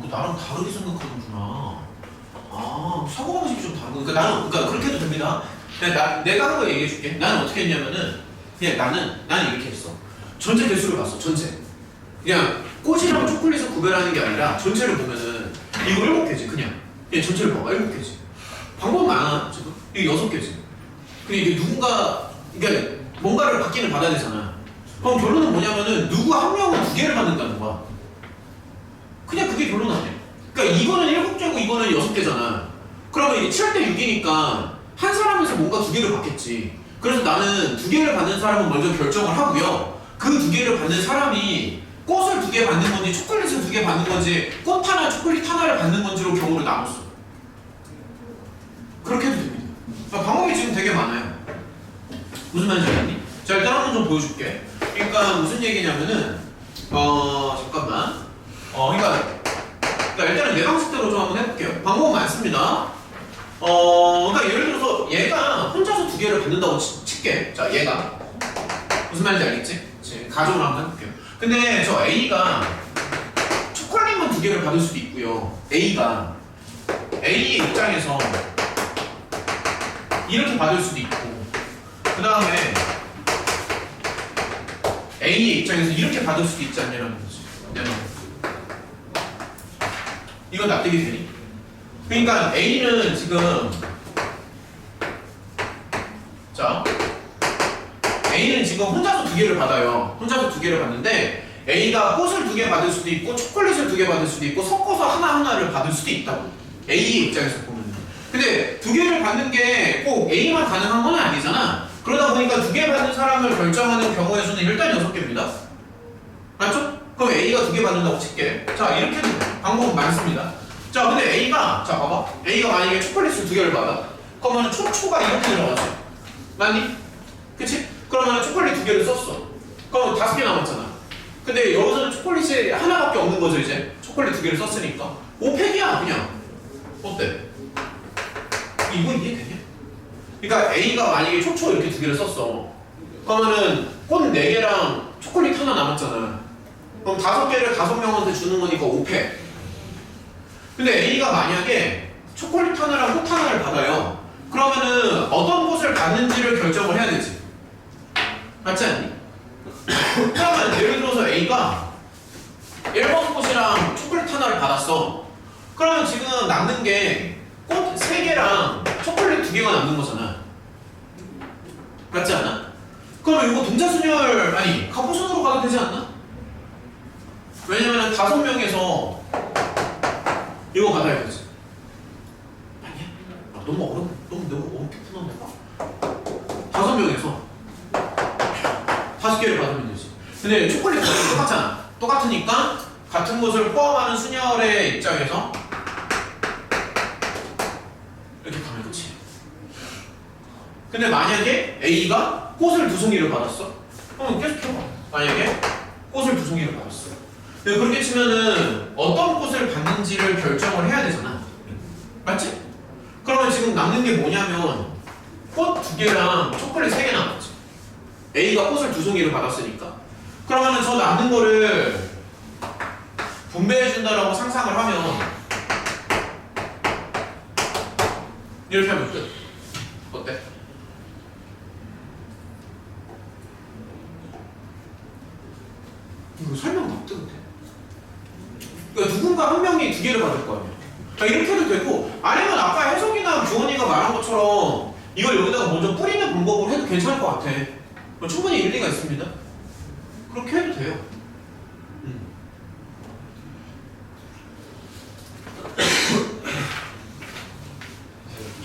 그 나랑 다르게 생각하는구나. 사고방식이 좀 다르고. 그러니까 그렇게 해도 됩니다. 그냥 내가 한 거 얘기해 줄게. 나는 어떻게 했냐면은, 그냥 나는 이렇게 했어. 전체 개수를 봤어, 전체. 그냥 꽃이랑 초콜릿을 구별하는 게 아니라 전체를 보면은, 이거 7개지, 그냥. 전체를 봐봐, 7개지. 방법 많아, 지금. 이게 6개지. 근데 이게 누군가, 그러니까 뭔가를 받기는 받아야 되잖아. 그럼 결론은 뭐냐면은, 누구 한 명은 2개를 받는다는 거야. 그냥 그게 결론 아니야. 그러니까 이거는 7개고 이거는 6개잖아. 그러면 이게 7대 6이니까 한 사람에서 뭔가 2개를 받겠지. 그래서 나는 2개를 받는 사람은 먼저 결정을 하고요. 그 2개를 받는 사람이 꽃을 2개 받는 건지 초콜릿을 2개 받는 건지 꽃 하나 초콜릿 하나를 받는 건지로 경우를 나눴어. 그렇게 해도 됩니다. 그러니까 방법이 지금 되게 많아요. 무슨 말인지 알겠니? 자, 일단 한번 좀 보여줄게. 그러니까 무슨 얘기냐면은 잠깐만. 그러니까 일단은 내 방식대로 좀 한번 해볼게요. 방법은 많습니다. 그러니까 예를 들어서 얘가 혼자서 2개를 받는다고 칠게. 자, 얘가 무슨 말인지 알겠지? 가정을 한번 해볼게요. 근데 저 A가 초콜릿만 2개를 받을 수도 있고요. A가 A의 입장에서 이렇게 받을 수도 있고, 그 다음에 A의 입장에서 이렇게 받을 수도 있지 않냐는 거지. 이건 납득이 되니? 그러니까 A는 지금 A는 지금 혼자서 2개를 받아요. 혼자서 2개를 받는데 A가 꽃을 2개 받을 수도 있고 초콜릿을 2개 받을 수도 있고 섞어서 하나하나를 받을 수도 있다고. A의 입장에서 보면. 근데 2개를 받는 게 꼭 A만 가능한 건 아니잖아. 그러다 보니까 2개 받는 사람을 결정하는 경우의 수는 일단 6개입니다. 맞죠? 그럼 A가 2개 받는다고 칠게. 자, 이렇게 방법은 많습니다. 자, 근데 A가, 자, 봐봐. A가 만약에 초콜릿을 2개를 받아. 그러면 초가 이렇게 들어가지. 맞니? 그치? 그러면 초콜릿 2개를 썼어. 그럼 5개 남았잖아. 근데 여기서는 초콜릿이 하나밖에 없는 거죠, 이제. 초콜릿 2개를 썼으니까. 5팩이야, 그냥. 어때? 이거 이해되냐? 그러니까 A가 만약에 초초 이렇게 2개를 썼어. 그러면은 꽃 4개랑 초콜릿 하나 남았잖아. 그럼 5개를 5명한테 주는 거니까 5팩. 근데 A가 만약에 초콜릿 하나랑 꽃 하나를 받아요. 그러면은 어떤 꽃을 받는지를 결정을 해야 되지. 맞지 않니? 그러면 A가 1번 꽃이랑 초콜릿 하나를 받았어. 그러면 지금 남는 게 꽃 3개랑 초콜릿 2개가 남는 거잖아. 맞지 않아? 그럼 이거 동자순열 아니 가포순으로 가도 되지 않나? 왜냐면 5명에서 이거 받아야 되지. 아니야? 아, 너무 어렵게 푸는 거가? 5명에서 5개를 받으면 되지. 근데 초콜릿 가격이 똑같잖아. 똑같으니까 같은 것을 포함하는 순열의 입장에서 이렇게 가면 끝이야. 근데 만약에 A가 꽃을 2송이를 받았어? 그럼 계속 해봐. 만약에 꽃을 2송이를 받았어. 근데 그렇게 치면은 어떤 꽃을 받는지를 결정을 해야 되잖아. 맞지? 그러면 지금 남는 게 뭐냐면 꽃 2개랑 초콜릿 3개 남았지. A가 꽃을 2송이를 받았으니까. 그러면은 저 남는 거를 분배해준다라고 상상을 하면 이렇게 하면 끝. 어때? 이거 설명 납득은 돼. 그러니까 누군가 한 명이 2개를 받을 거 아니야. 그러니까 이렇게 해도 되고 아니면 아까 혜석이나 규원이가 말한 것처럼 이걸 여기다가 먼저 뿌리는 방법으로 해도 괜찮을 것 같아. 충분히 일리가 있습니다. 그렇게 해도 돼요.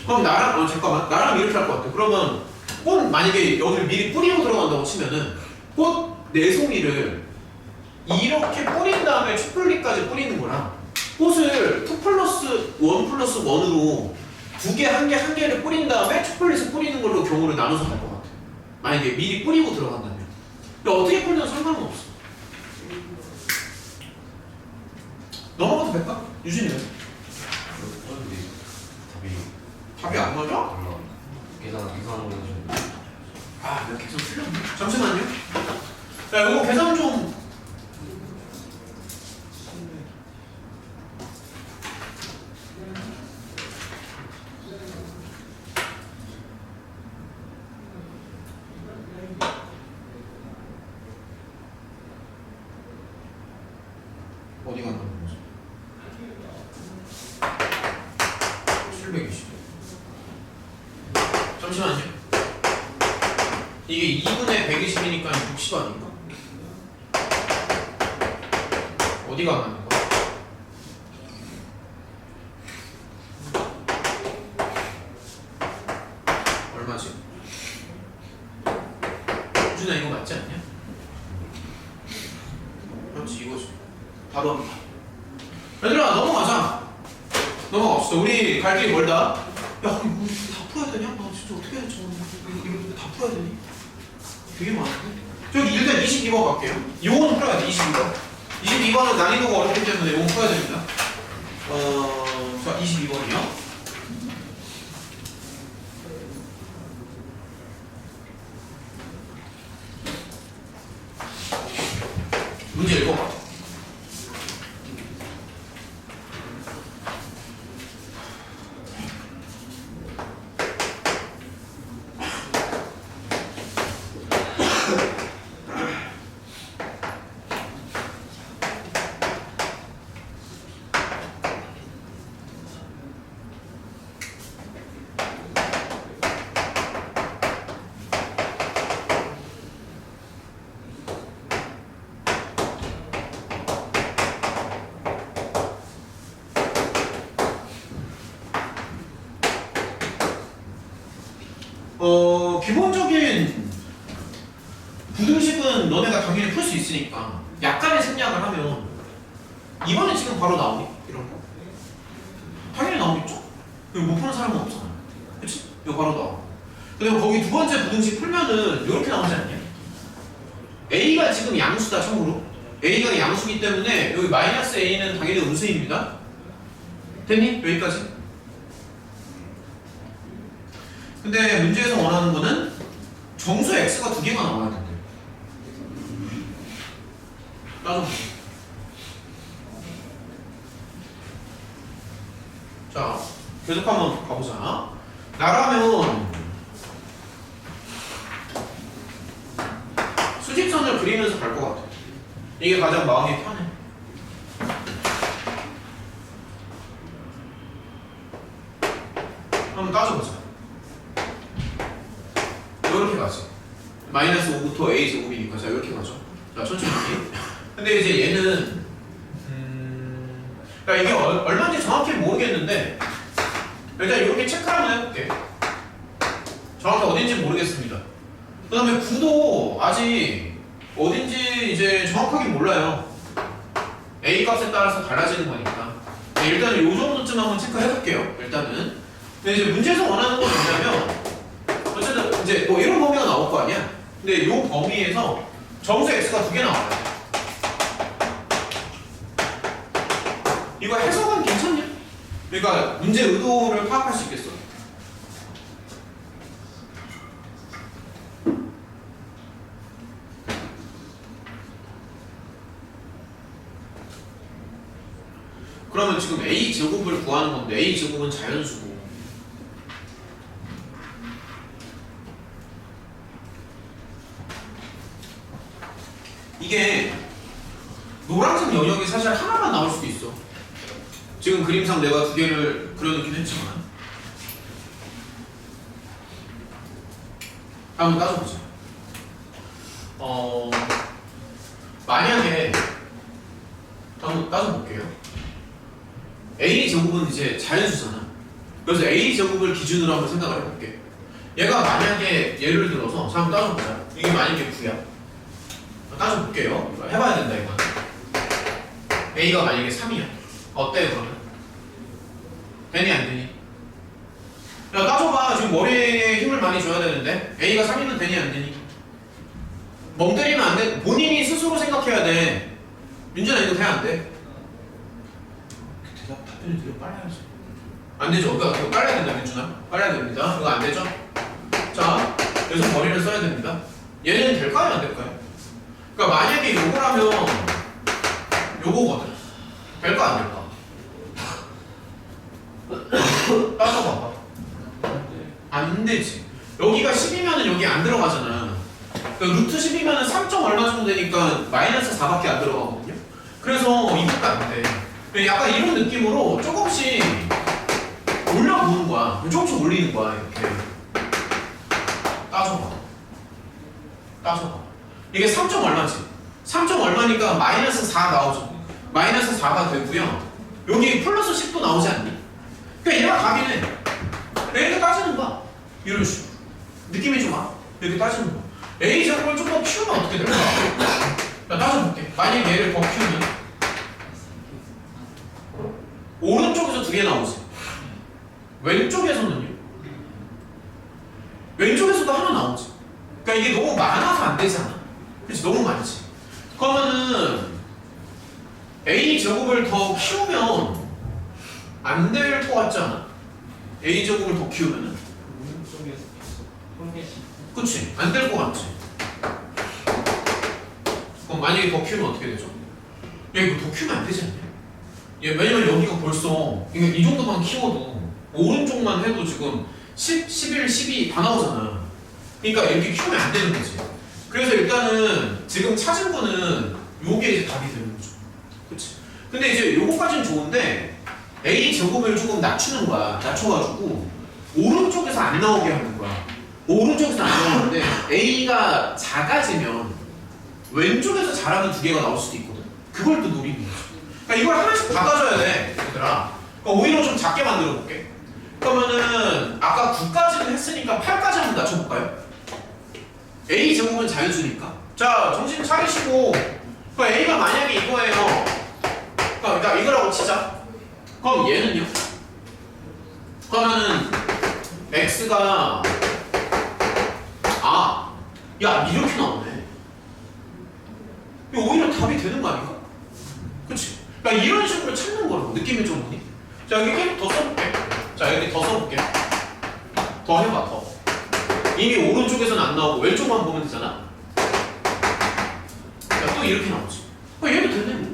그럼 나랑 잠깐만 나랑 이렇게 할 것 같아. 그러면 꽃 만약에 여기를 미리 뿌리고 들어간다고 치면은 꽃 4송이를 이렇게 뿌린 다음에 초콜릿까지 뿌리는 거랑 꽃을 2 플러스 1 플러스 1으로 2개, 1개, 1개를 뿌린 다음에 초콜릿을 뿌리는 걸로 경우를 나눠서 갈 것 같아. 만약에 미리 뿌리고 들어간다면. 근데 어떻게 뿌리든 상관은 없어. 넘어가도 될까? 유진이는? 답이 안 맞아? 계산하는 거 해주면 아, 내가 계산 틀렸네. 잠시만요. 야, 이거 계산 좀. 어디 간다는 거지? 720. 잠시만요. 이게 2분의 120이니까 60 아닌가? 어디가 안 맞는 거야? 얼마지? 유준아 이거 맞지 않냐? 그렇지 이거지. 바로 합니다. 얘들아 넘어가자. 넘어갑시다. 우리 갈 길이 멀다. 야 이거 다 풀어야 되냐? 나 진짜 어떻게 해야 돼? 이거 다 풀어야 되니? 되게 많은데? 저기 일단 22번 갈게요. 요거는 풀어야 돼. 22번. 22번은 난이도가 어렵기 때문에 요거 풀어야 됩니다. 자 22번이요. 문제 읽어봐. 기본적인 부등식은 너네가 당연히 풀 수 있으니까 약간의 생략을 하면 이번에 지금 바로 나오니? 이런 거? 당연히 나오겠죠? 이거 못 푸는 사람은 없잖아. 그치? 이거 바로 나와. 그리고 거기 두 번째 부등식 풀면은 이렇게 나오지 않냐? A가 지금 양수다 참고로. A가 양수기 때문에 여기 마이너스 A는 당연히 음수입니다. 됐니? 여기까지? 근데 문제에서 원하는 거는 정수 x가 2개가 나와야 된대. 따져보자. 자, 계속 한번 가보자. 나라면 수직선을 그리면서 갈 것 같아. 이게 가장 마음이 편해. 한번 따져보자. 이렇게 가지. 마이너스 5부터 a 제곱이니까 자 이렇게 가죠. 자 천천히. 근데 이제 얘는 그러니까 이게 얼마인지 정확히 모르겠는데 일단 이렇게 체크를 한번 해볼게. 정확히 어딘지 모르겠습니다. 그 다음에 9도 아직 어딘지 이제 정확하게 몰라요. a 값에 따라서 달라지는 거니까. 네, 일단은 요 정도쯤 한번 체크해볼게요. 일단은. 근데 이제 문제에서 원하는 건 뭐냐면 어쨌든 이제 뭐 이런 범위가 나올 거 아니야? 근데 요 범위에서 정수 x가 2개 나와요. 이거 해석은 괜찮냐? 그러니까 문제 의도를 파악할 수 있겠어. 그러면 지금 a 제곱을 구하는 건데 a 제곱은 자연수고 이게 노란색 영역이 사실 하나만 나올 수도 있어. 지금 그림상 내가 2개를 그려놓긴 했지만 한번 따져보자. 만약에 한번 따져볼게요. a 제곱은 이제 자연수잖아. 그래서 a 제곱을 기준으로 한번 생각을 해볼게. 얘가 만약에 예를 들어서 자, 한번 따져보자. 이게 만약에 9야. 따져볼게요. 이거 해봐야 된다 이거. a가 만약에 3이야. 어때요 그러면? 되니 안 되니? 야 따져봐. 지금 머리에 힘을 많이 줘야 되는데 a가 3이면 되니 안 되니? 멍 때리면 안 돼. 본인이 스스로 생각해야 돼. 민준아 이거 돼 안 돼? 답변을 되게 빨리 하지. 안 되죠. 그러니까 이거 빨라야 된다 민준아. 빨라야 됩니다. 그거 안 되죠? 자 여기서 머리를 써야 됩니다. 얘는 될까요 안 될까요? 그러니까 만약에 요거라면 요거거든. 될까 안 될까? 따져봐봐. 안 되지. 여기가 10이면은 여기 안 들어가잖아. 그러니까 루트 10이면은 3. 얼마 정도 되니까 마이너스 4밖에 안 들어가거든요. 그래서 이것도 안 돼. 약간 이런 느낌으로 조금씩 올려보는 거야. 조금씩 올리는 거야 이렇게. 따져봐. 따져봐. 이게 3. 얼마지? 3. 얼마니까 마이너스 4 나오죠. 마이너스 4가 되고요. 여기 플러스 10도 나오지 않니? 그러니까 얘가 답이네. 이렇게 따지는 거야. 이런 식으로. 느낌이 좀 와. 이렇게 따지는 거야. A 제곱을 좀 더 키우면 어떻게 될까? 자, 따져볼게. 만약 얘를 더 키우면 오른쪽에서 2개 나오지. 왼쪽에서는요? 왼쪽에서도 하나 나오지. 그러니까 이게 너무 많아서 안 되잖아. 그렇지? 너무 많지. 그러면은 a 제곱을 더 키우면 안 될 것 같지 않아? a 제곱을 더 키우면은 오른쪽에서 계속 한 개씩. 그치? 안 될 것 같지? 그럼 만약에 더 키우면 어떻게 되죠? 야 이거 더 키우면 안 되지 않냐? 왜냐면 여기가 벌써 이거 이 정도만 키워도 오른쪽만 해도 지금 10, 11, 12 다 나오잖아. 그러니까 이렇게 키우면 안 되는 거지. 그래서 일단은 지금 찾은 거는 요게 이제 답이 되는 거죠. 그치? 근데 이제 요거까지는 좋은데 a 제곱을 조금 낮추는 거야. 낮춰가지고 오른쪽에서 안 나오게 하는 거야. 오른쪽에서 안 나오는데 a가 작아지면 왼쪽에서 자라는 2개가 나올 수도 있거든. 그걸 또 노리는 거지. 그러니까 이걸 하나씩 바꿔줘야 돼, 얘들아. 그러니까 오히려 좀 작게 만들어 볼게. 그러면은 아까 9까지는 했으니까 8까지 한번 낮춰볼까요? a 제곱은 자연수니까. 자, 정신 차리시고. 그러니까 a가 만약에 이거예요. 그러니까 이거라고 치자. 그럼 얘는요? 그러면은 x가 야 이렇게 나오네. 이거 오히려 답이 되는 거 아닌가? 그치? 그러니까 이런 식으로 찾는 거라고. 느낌이 좀 오니? 자 여기 계속 더 써볼게. 자 여기 더 써볼게. 더 해봐 더. 이미 오른쪽에서는 안 나오고 왼쪽만 보면 되잖아. 야 또 이렇게 나오지. 얘도 되네.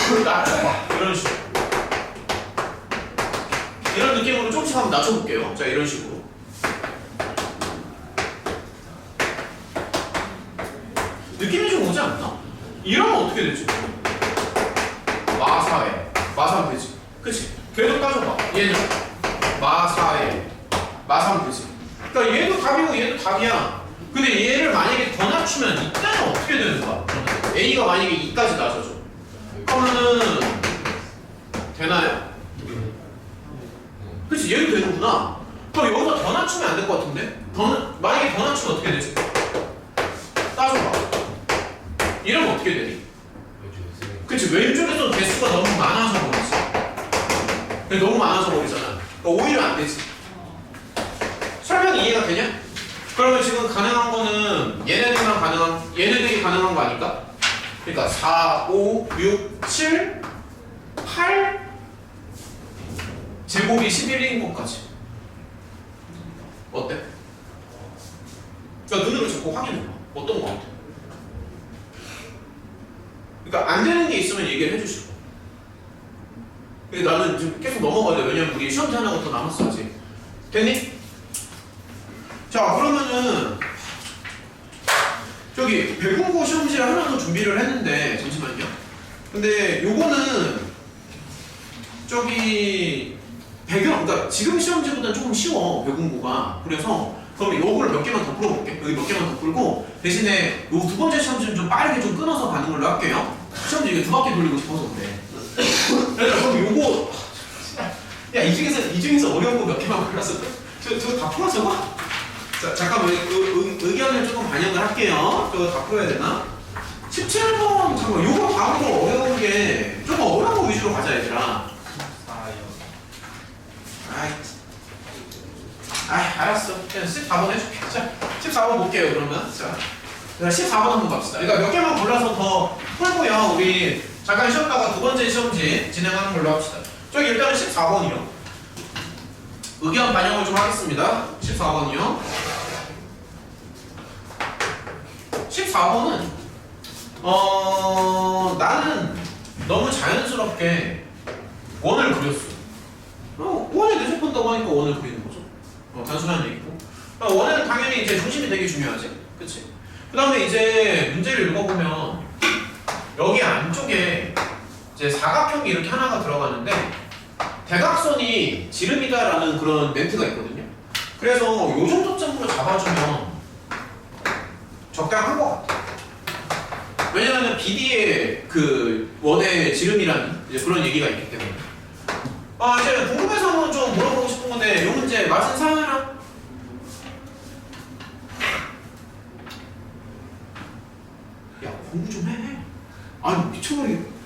이렇게 낮춰봐. 이런 식으로. 이런 느낌으로 조금씩 한번 낮춰볼게요. 자 이런 식으로. 느낌이 좀 오지 나오지 않나? 이러면 어떻게 되지? 마사에 마사면 되지. 그치? 걔도 따져봐. 얘는 마사에 마사면 되지. 그러니까 얘도 답이고 얘도 답이야. 근데 얘를 만약에 더 낮추면 이때는 어떻게 되는 거야? A가 만약에 2까지 낮아져. 그러면은 되나요? 그치? 얘도 되는구나. 그럼 여기서 더 낮추면 안 될 것 같은데? 만약에 더 낮추면 어떻게 되지? 따져봐. 이러면 어떻게 되니? 그치? 왼쪽에서 개수가 너무 많아져 버리지. 너무 많아져 버리잖아. 그러니까 오히려 안 되지. 설명이 이해가 되냐? 그러면 지금 가능한 거는 얘네들이 가능한 거 아닐까? 그러니까 4, 5, 6, 7, 8 제곱이 11인 것까지. 어때? 그러니까 눈으로 자꾸 확인해봐. 어떤 거 같아? 그러니까 안 되는 게 있으면 얘기를 해주시고. 근데 나는 지금 계속 넘어가야 돼. 왜냐면 우리 시험지 하나가 더 남았어 아직. 됐니? 자 그러면은 저기 배분고 시험지를 하나 더 준비를 했는데 잠시만요. 근데 요거는 저기 그러니까 지금 시험지보다는 조금 쉬워 배분고가. 그래서 그럼 요거를 몇 개만 더 풀어볼게. 여기 몇 개만 더 풀고 대신에 요 두 번째 시험지는 좀 빠르게 좀 끊어서 가는 걸로 할게요. 시험지 이거 2바퀴 돌리고 싶어서 그래. 그럼 요거 이 중에서 어려운 거 몇 개만 골랐어. 저거 다 풀어 저거? 자, 잠깐만 의견을 조금 반영을 할게요. 저거 다 풀어야 되나? 17번 잠깐만 요거 다음으로 어려운 게 조금 어려운 거 위주로 가자 얘들아. 알았어. 그냥 14번 해줄게. 자, 14번 볼게요 그러면. 자, 14번 한번 갑시다. 그러니까 몇 개만 골라서 더 풀고요. 우리 잠깐 쉬었다가 두 번째 시험지 진행하는 걸로 합시다. 저기 일단은 14번이요. 의견 반영을 좀 하겠습니다. 14번이요. 14번은 나는 너무 자연스럽게 원을 그렸어. 원에 내접한다고 하니까 원을 그리는 거죠. 단순한 얘기고. 원에는 당연히 이제 중심이 되게 중요하지. 그치? 그 다음에 이제 문제를 읽어보면 여기 안쪽에 이제 사각형이 이렇게 하나가 들어가는데 대각선이 지름이다라는 그런 멘트가 있거든요. 그래서 요 정도점으로 잡아주면 적당한 것 같아. 왜냐하면 BD의 그 원의 지름이라는 이제 그런 얘기가 있기 때문에. 이제 궁금해서 한번 좀 물어보고 싶은 건데 요 문제 맞은 사람? 야 공부 좀 해. 아니 미쳐버리겠.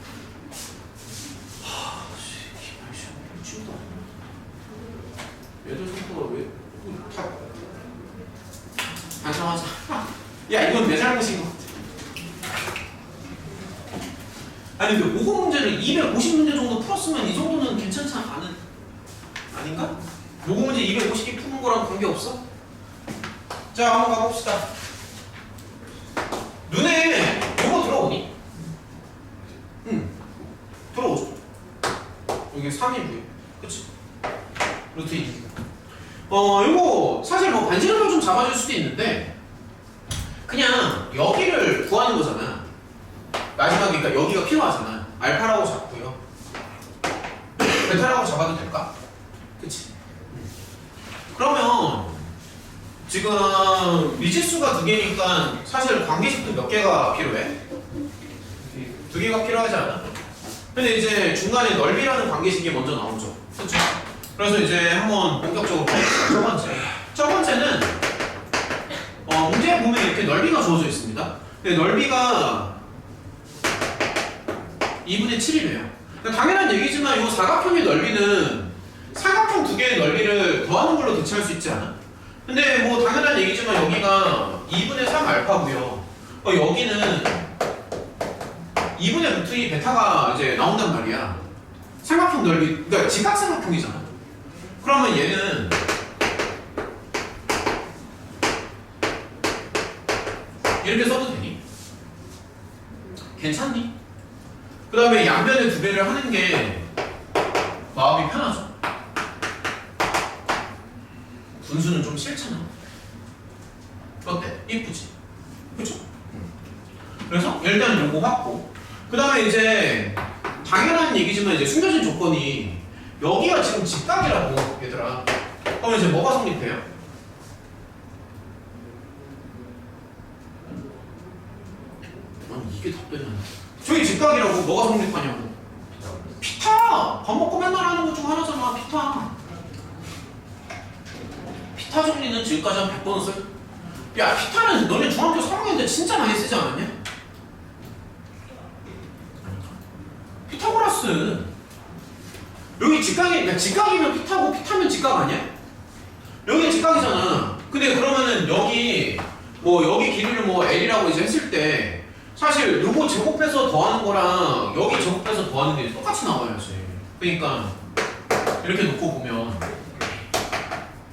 얘들 속도가 왜 다 반성하자. 야 이건 내 잘못인 것 같아. 아니 근데 5급 문제를 250문제 정도 풀었으면 이 정도는 괜찮지 않은 아닌가? 5급 문제 250개 푸는 거랑 관계없어? 자 한번 가봅시다. 눈에 이거 들어오니? 응 들어오죠. 여기 3이고요. 그치? 루트 2. 이거 사실 뭐 반지름을 좀 잡아줄 수도 있는데 그냥 여기를 구하는 거잖아. 마지막에 그러니까 여기가 필요하잖아. 알파라고 잡고요. 베타라고 잡아도 될까? 그치? 그러면 지금 미지수가 2개니까 사실 관계식도 몇 개가 필요해? 2개가 필요하지 않아? 근데 이제 중간에 넓이라는 관계식이 먼저 나오죠. 그쵸? 그래서 이제 한번 본격적으로 가봅시다. 첫 번째는 문제에 보면 이렇게 넓이가 주어져 있습니다. 근데 넓이가 2분의 7이래요. 당연한 얘기지만 이 사각형의 넓이는 사각형 2개의 넓이를 더하는 걸로 대체할 수 있지 않아? 근데 뭐 당연한 얘기지만 여기가 2분의 3 알파고요. 여기는 2분의 루트 2 베타가 이제 나온단 말이야. 삼각형 넓이, 그러니까 직각삼각형이잖아. 그러면 얘는 이렇게 써도 되니? 괜찮니? 그 다음에 양변에 2배를 하는 게 마음이 편하죠. 분수는 좀 싫잖아. 어때? 이쁘지? 그쵸? 그래서 일단 요거 확보. 그 다음에 이제 당연한 얘기지만 이제 숨겨진 조건이 여기가 지금 직각이라고 얘들아. 그러면 이제 뭐가 성립해요? 아니 이게 답변이 아니야. 저기 직각이라고 뭐가 성립하냐고. 피타! 밥 먹고 맨날 하는 것 중 하나잖아. 피타. 피타 정리는 지금까지 한 100번 쓸? 야 피타는 너네 중학교 3학년 때 진짜 많이 쓰지 않았냐? 피타고라스. 여기 직각이, 직각이면 피타고 피타면 직각 아니야? 여기 직각이잖아. 근데 그러면은 여기 뭐 여기 길이를 뭐 L이라고 이제 했을 때 사실 요거 제곱해서 더하는 거랑 여기 제곱해서 더하는 게 똑같이 나와야지. 그러니까 이렇게 놓고 보면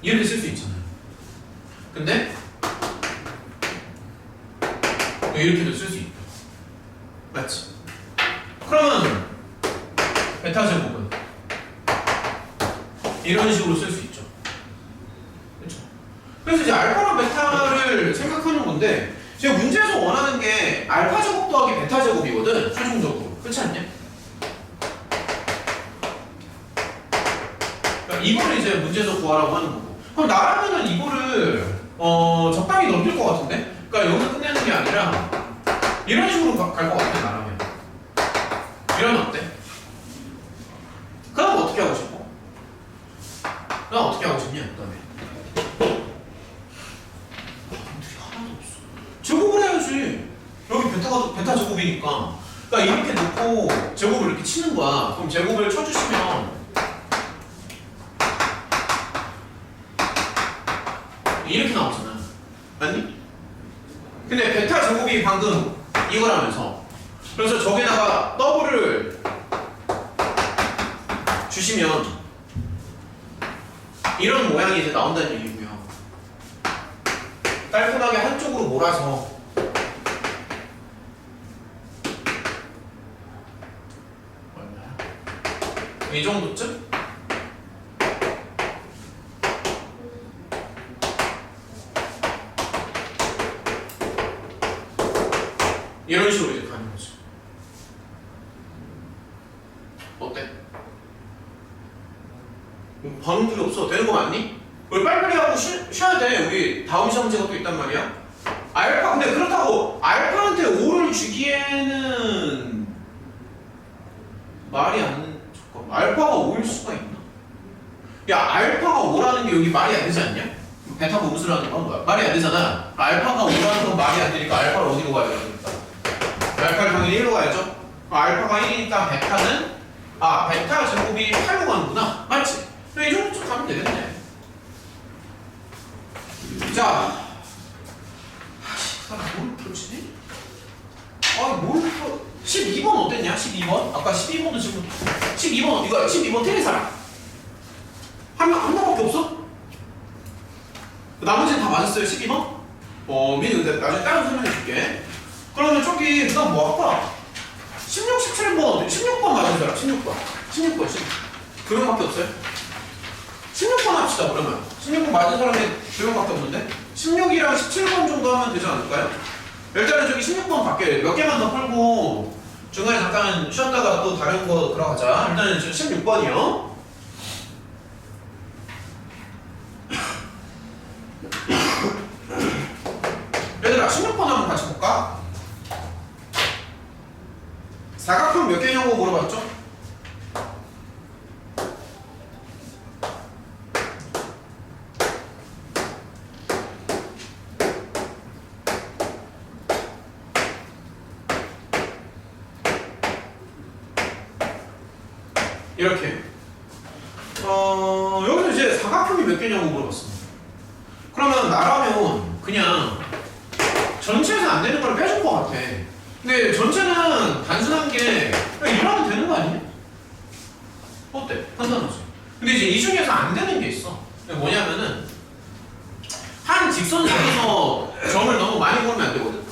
이렇게 쓸 수 있잖아요. 근데 이렇게도 쓸 수 있다. 맞지? 그러면 베타 제곱은 이런 식으로 쓸 수 있죠. 그렇죠? 그래서 이제 알파랑 베타를 생각하는 건데 제가 문제에서 원하는 게 알파 제곱 더하기 베타 제곱이거든. 최종적으로. 그렇지 않냐? 그러니까 이거를 이제 문제에서 구하라고 하는 거고. 그럼 나라면은 이거를 적당히 넘길 것 같은데? 그러니까 여기서 끝내는 게 아니라 이런 식으로 갈 것 같아. 나라면. 이러면 어때? 그럼 어떻게 하고 싶어? 난 어떻게 하고 싶냐? 그다음에 하나도 없어. 제곱을 해야지. 여기 베타 제곱이니까. 그러니까 이렇게 놓고 제곱을 이렇게 치는 거야. 그럼 제곱을 쳐주시면 이렇게 나오잖아. 아니? 근데 베타 제곱이 방금 이거라면서. 그래서 저기다가 더블을 주시면 이런 모양이 이제 나온다는 얘기고요. 깔끔하게 한쪽으로 몰아서 얼마야? 이 정도쯤? 이런 식으로 이제 가는 거죠. 어때? 반응들이 없어. 되는 거 맞니? 우리 빨리빨리 하고 쉬어야 돼. 우리 다음 시험 문제가 또 있단 말이야. 알파, 근데 그렇다고 알파한테 5를 주기에는 말이 안, 잠깐, 알파가 5일 수가 있나? 야, 알파가 5라는 게 여기 말이 안 되지 않냐? 베타 보무수라는 건 뭐야? 말이 안 되잖아. 알파가 5라는 건 말이 안 되니까 알파를 어디로 가야 되니까? 알파를 당연히 1로 가야죠. 알파가 1이니까 베타는 베타 제곱이 8로 가는구나. 맞지? 이 정도쯤 가면 되겠네. 자, 뭘 풀지니? 뭘 풀어? 12번 어땠냐? 12번? 아까 12번도 지금 12번 이거 12번 틀린 사람 한 명밖에 없어? 나머지는 다 맞았어요. 12번? 민우 근데 나중에 다른 설명해 줄게. 그러면 저기 그다음 뭐 할까? 16, 17번 16번 맞은 사람 16번 16번 두 명밖에 없어요? 16번 합시다. 그러면 16번 맞은 사람이 두 명밖에 없는데 16이랑 17번 정도 하면 되지 않을까요? 일단은 저기 16번 밖에 몇 개만 더 풀고 중간에 잠깐 쉬었다가 또 다른 거 들어가자. 일단은 16번이요. 얘들아 16번 한번 같이 볼까? 사각형 몇 개냐고 물어봤죠? 이렇게 여기서 이제 사각형이 몇 개냐고 물어봤습니다. 그러면 나라면 그냥 전체에서 안 되는 걸 빼줄 것 같아. 근데 전체는 단순한 게 그냥 이러면 되는 거 아니냐? 어때? 간단하지. 근데 이제 이 중에서 안 되는 게 있어. 뭐냐면은 한 직선상에서 점을 너무 많이 고르면 안 되거든.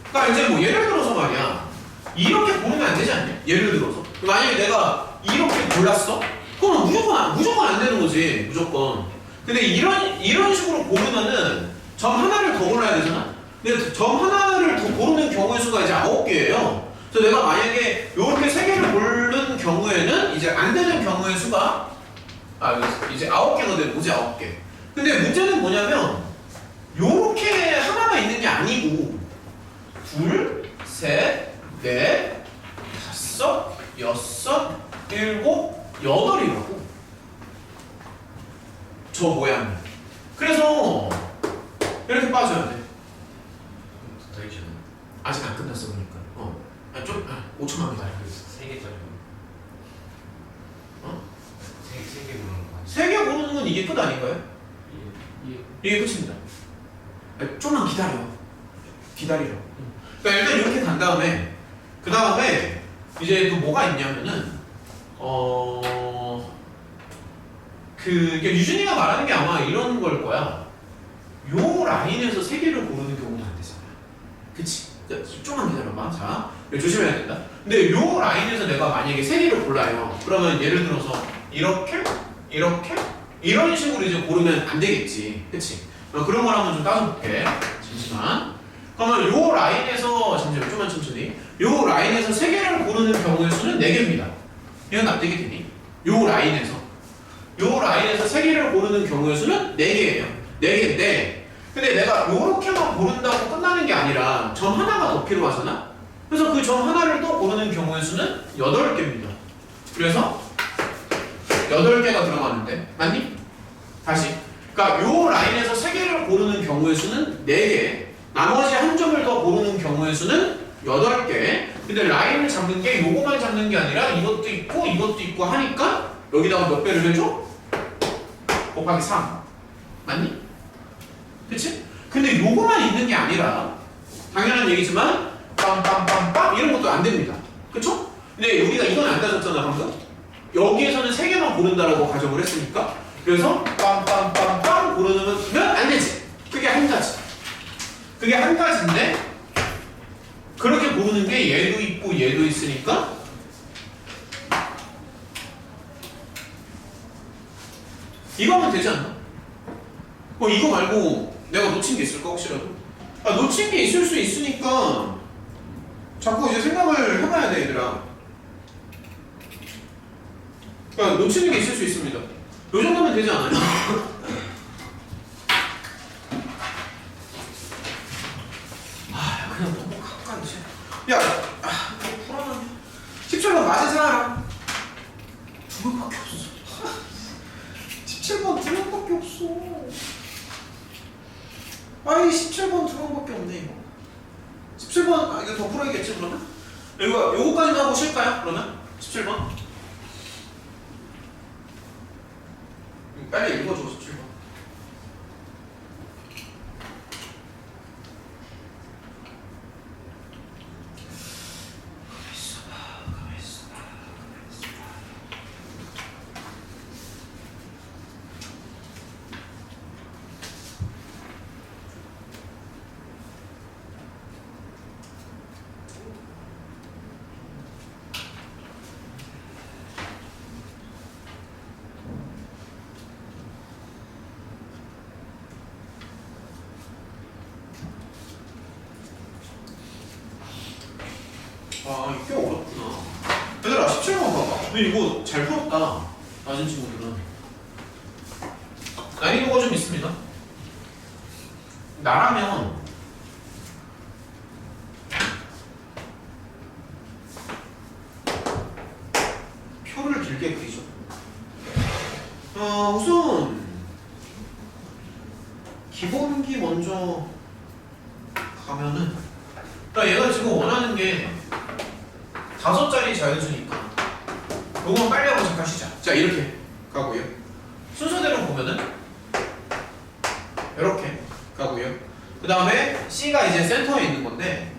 그러니까 이제 뭐 예를 들어서 말이야, 이렇게 고르면 안 되지 않냐? 예를 들어서 만약에 내가 이렇게 골랐어? 그건 무조건 안 되는 거지. 무조건. 근데 이런 식으로 고르면은 점 하나를 더 골라야 되잖아. 근데 점 하나를 더 고르는 경우의 수가 이제 9개예요. 그래서 내가 만약에 이렇게 3개를 고른 경우에는 이제 안 되는 경우의 수가 이제 9개가 되는 거지. 9개. 근데 문제는 뭐냐면 요렇게 하나만 있는 게 아니고 둘, 셋, 넷, 다섯, 여섯, 일곱, 여덟이라고. 저 모양이. 그래서 이렇게 빠져야 돼. 더 있잖아. 아직 안 끝났어 그러니까. 5초만 기다려. 3개짜리. 어? 3개 보는 거 아니야? 3개 고르는 건 이게 끝 아닌가요? 예. 이게 끝입니다. 좀만 기다리려. 그러니까 일단 이렇게 간 다음에 그 다음에 이제 또 뭐가 있냐면은 이게 유준이가 말하는 게 아마 이런 걸 거야. 요 라인에서 3개를 고르는 경우는 안 되잖아. 그치? 좀만 기다려봐. 자, 조심해야 된다. 근데 요 라인에서 내가 만약에 3개를 골라요. 그러면 예를 들어서 이렇게 이런 식으로 이제 고르면 안 되겠지. 그치? 그런 걸 한번 좀 따져볼게. 잠시만. 그러면 요 라인에서 잠시만 좀만 천천히. 요 라인에서 3개를 고르는 경우의 수는 4개입니다. 이건 납득이 되니? 요 라인에서 3개를 고르는 경우의 수는 4개예요. 4개인데 근데 내가 요렇게만 고른다고 끝나는 게 아니라 점 하나가 더 필요하잖아? 그래서 그 점 하나를 또 고르는 경우의 수는 8개입니다. 그래서 8개가 들어가는데 맞니? 다시. 그러니까 요 라인에서 3개를 고르는 경우의 수는 4개. 나머지 한 점을 더 고르는 경우의 수는 8개. 근데 라인을 잡는 게 요거만 잡는 게 아니라 이것도 있고 하니까 여기다가 몇 배를 해줘? 곱하기 3. 맞니? 그치? 근데 요거만 있는 게 아니라 당연한 얘기지만 빰빰빰빰 이런 것도 안 됩니다. 그쵸? 근데 우리가 이건 안 따졌잖아 방금. 여기에서는 3개만 고른다라고 가정을 했으니까 그래서 빰빰빰빰 고르면 안 되지. 그게 한 가지. 그게 한 가지인데 그렇게 고르는 게 얘도 있고 얘도 있으니까 이거 하면 되지 않나? 이거 말고 내가 놓친 게 있을까 혹시라도? 놓친 게 있을 수 있으니까 자꾸 이제 생각을 해봐야 돼 얘들아. 그러니까 놓치는 게 있을 수 있습니다. 요 정도면 되지 않아요? 그냥 너무 가까이 야, 불안하네. 17번 맞은 사람 2명밖에 없어. 17번 2명밖에 없어. 아이 17번 2명밖에 없네 이거. 17번 이거 더 풀어야겠지 그러면? 요거까지만 하고 쉴까요 그러면? 17번 빨리 읽어줘 17번. 이게 어렵구나. 얘들아 17번 봐봐. 근데 이거 잘 풀었다. 낮은 친구들은. 난이도가 좀 있습니다. 나라면 표를 길게 그리죠. 우선 기본기 먼저 가면은 얘가 지금 원하는 게 5자리 자연수니까 요거만 빨리 하고 잠깐 쉬자. 자 이렇게 가고요. 순서대로 보면은 이렇게 가고요. 그 다음에 C가 이제 센터에 있는 건데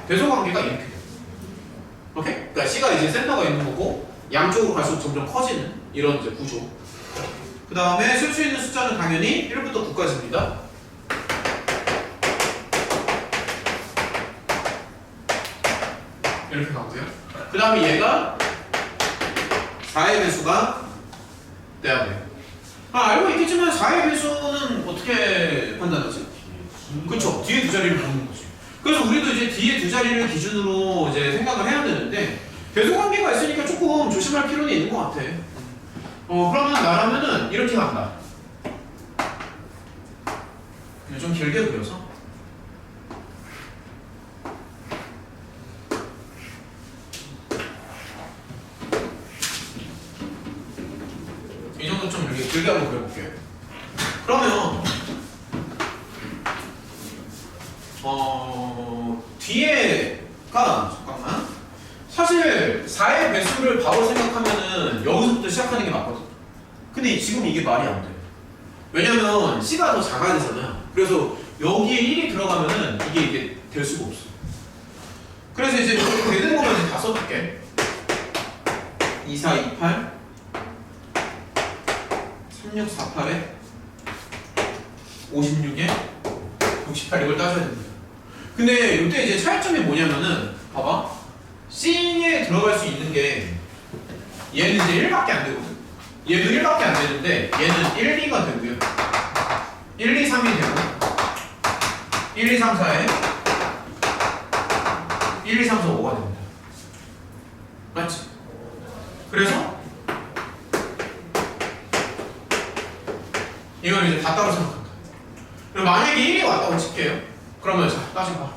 대소관계가 이렇게 돼요. 오케이? 그러니까 C가 이제 센터가 있는 거고 양쪽으로 갈수록 점점 커지는 이런 이제 구조. 그 다음에 쓸 수 있는 숫자는 당연히 1부터 9까지입니다. 이렇게 가고요. 그 다음에 얘가 4의 배수가 돼야 돼요. 알고 있겠지만 4의 배수는 어떻게 판단하지? 그쵸, 뒤에 두 자리를 보는 거지. 그래서 우리도 이제 뒤에 두 자리를 기준으로 이제 생각을 해야 되는데 배수 관계가 있으니까 조금 조심할 필요는 있는 것 같아. 그러면 나라면은 이렇게 간다. 좀 길게 그려서 이 정도 좀 이렇게 길게 한번 그려볼게요. 그러면 뒤에가 잠깐만 사실 4의 배수를 바로 생각하면은 여기서부터 시작하는 게 맞거든. 근데 지금 이게 말이 안 돼. 왜냐면 C가 더 작아야 되잖아. 그래서 여기에 1이 들어가면은 이게 될 수가 없어. 그래서 이제 되는 거만 이제 다 써줄게. 2, 4, 2, 8 3, 6, 4, 8에 56에 68 이걸 따져야 됩니다. 근데 이때 이제 차이점이 뭐냐면은 봐봐. C에 들어갈 수 있는 게 얘는 이제 1밖에 안 되거든. 얘도 1밖에 안 되는데 얘는 1, 2가 되고요. 1, 2, 3이 되고 1, 2, 3, 4에 1, 2, 3, 4, 5가 됩니다. 맞지? 그래서 이건 이제 다 따로 생각한다. 그럼 만약에 1이 왔다고 칠게요. 그러면 자, 따져봐.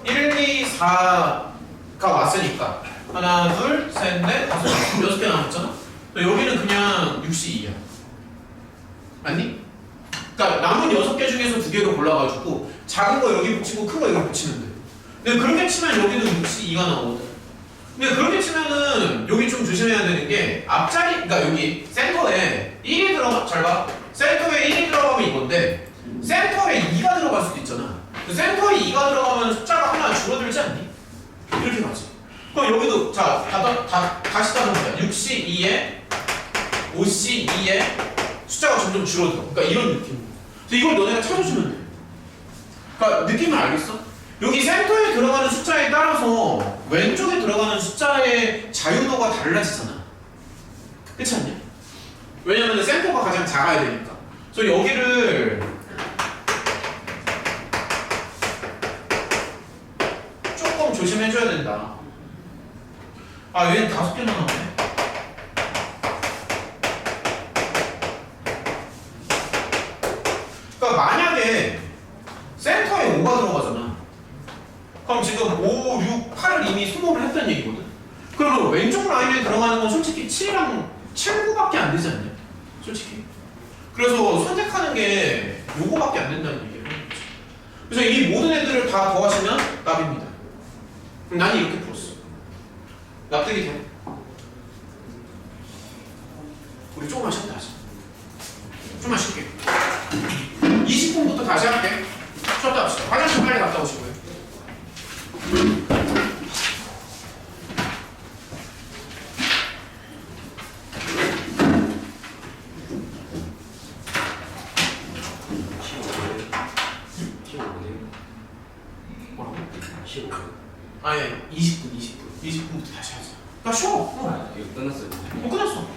1, 2, 4가 왔으니까 하나, 둘, 셋, 넷, 다섯, 여섯 개 남았잖아? 여기는 그냥 6C2야. 맞니? 그러니까 남은 6개 중에서 2개를 골라가지고 작은 거 여기 붙이고 큰 거 여기 붙이면 돼. 근데 그렇게 치면 여기도 6C2가 나오거든. 근데 그렇게 치면은 여기 좀 조심해야 되는 게 앞자리, 그러니까 여기 센터에 1이 들어가, 잘 봐. 센터에 1이 들어가면 이건데 센터에 2가 들어갈 수도 있잖아. 센터에 2가 들어가면 숫자가 하나 줄어들지 않니? 이렇게 가지. 그럼 여기도 자 다시 따져보자. 6C2에 5C2에 숫자가 점점 줄어들어. 그러니까 이런 느낌. 그래서 이걸 너네가 찾아주면 돼. 그러니까 느낌을 알겠어? 여기 센터에 들어가는 숫자에 따라서 왼쪽에 들어가는 숫자의 자유도가 달라지잖아. 그렇지 않냐? 왜냐면 센터가 가장 작아야 되니까. 그래서 여기를 조금 조심해줘야 된다. 얘는 5개나 나오네. 그러니까 만약에 센터에 5가 들어가잖아. 그럼 지금 5, 6, 8을 이미 소모를 했다는 얘기거든. 그러면 왼쪽 라인에 들어가는 건 솔직히 7이랑 7, 9밖에 안 되지 않냐? 솔직히. 그래서 선택하는 게 요거밖에 안 된다는 얘기예요. 그래서 이 모든 애들을 다 더하시면 답입니다. 그럼 나는 이렇게 풀었어. 납득이 돼? 우리 조금만 쉬었다 하자. 좀만 쉴게. 20분부터 다시 할게. 쉬었다 합시다. 화장실 빨리 갔다 오시고요. 뭐라고? 20분. 20분부터 다시 하자. 나 쉬어. 이거 끝났어요. 끝났어.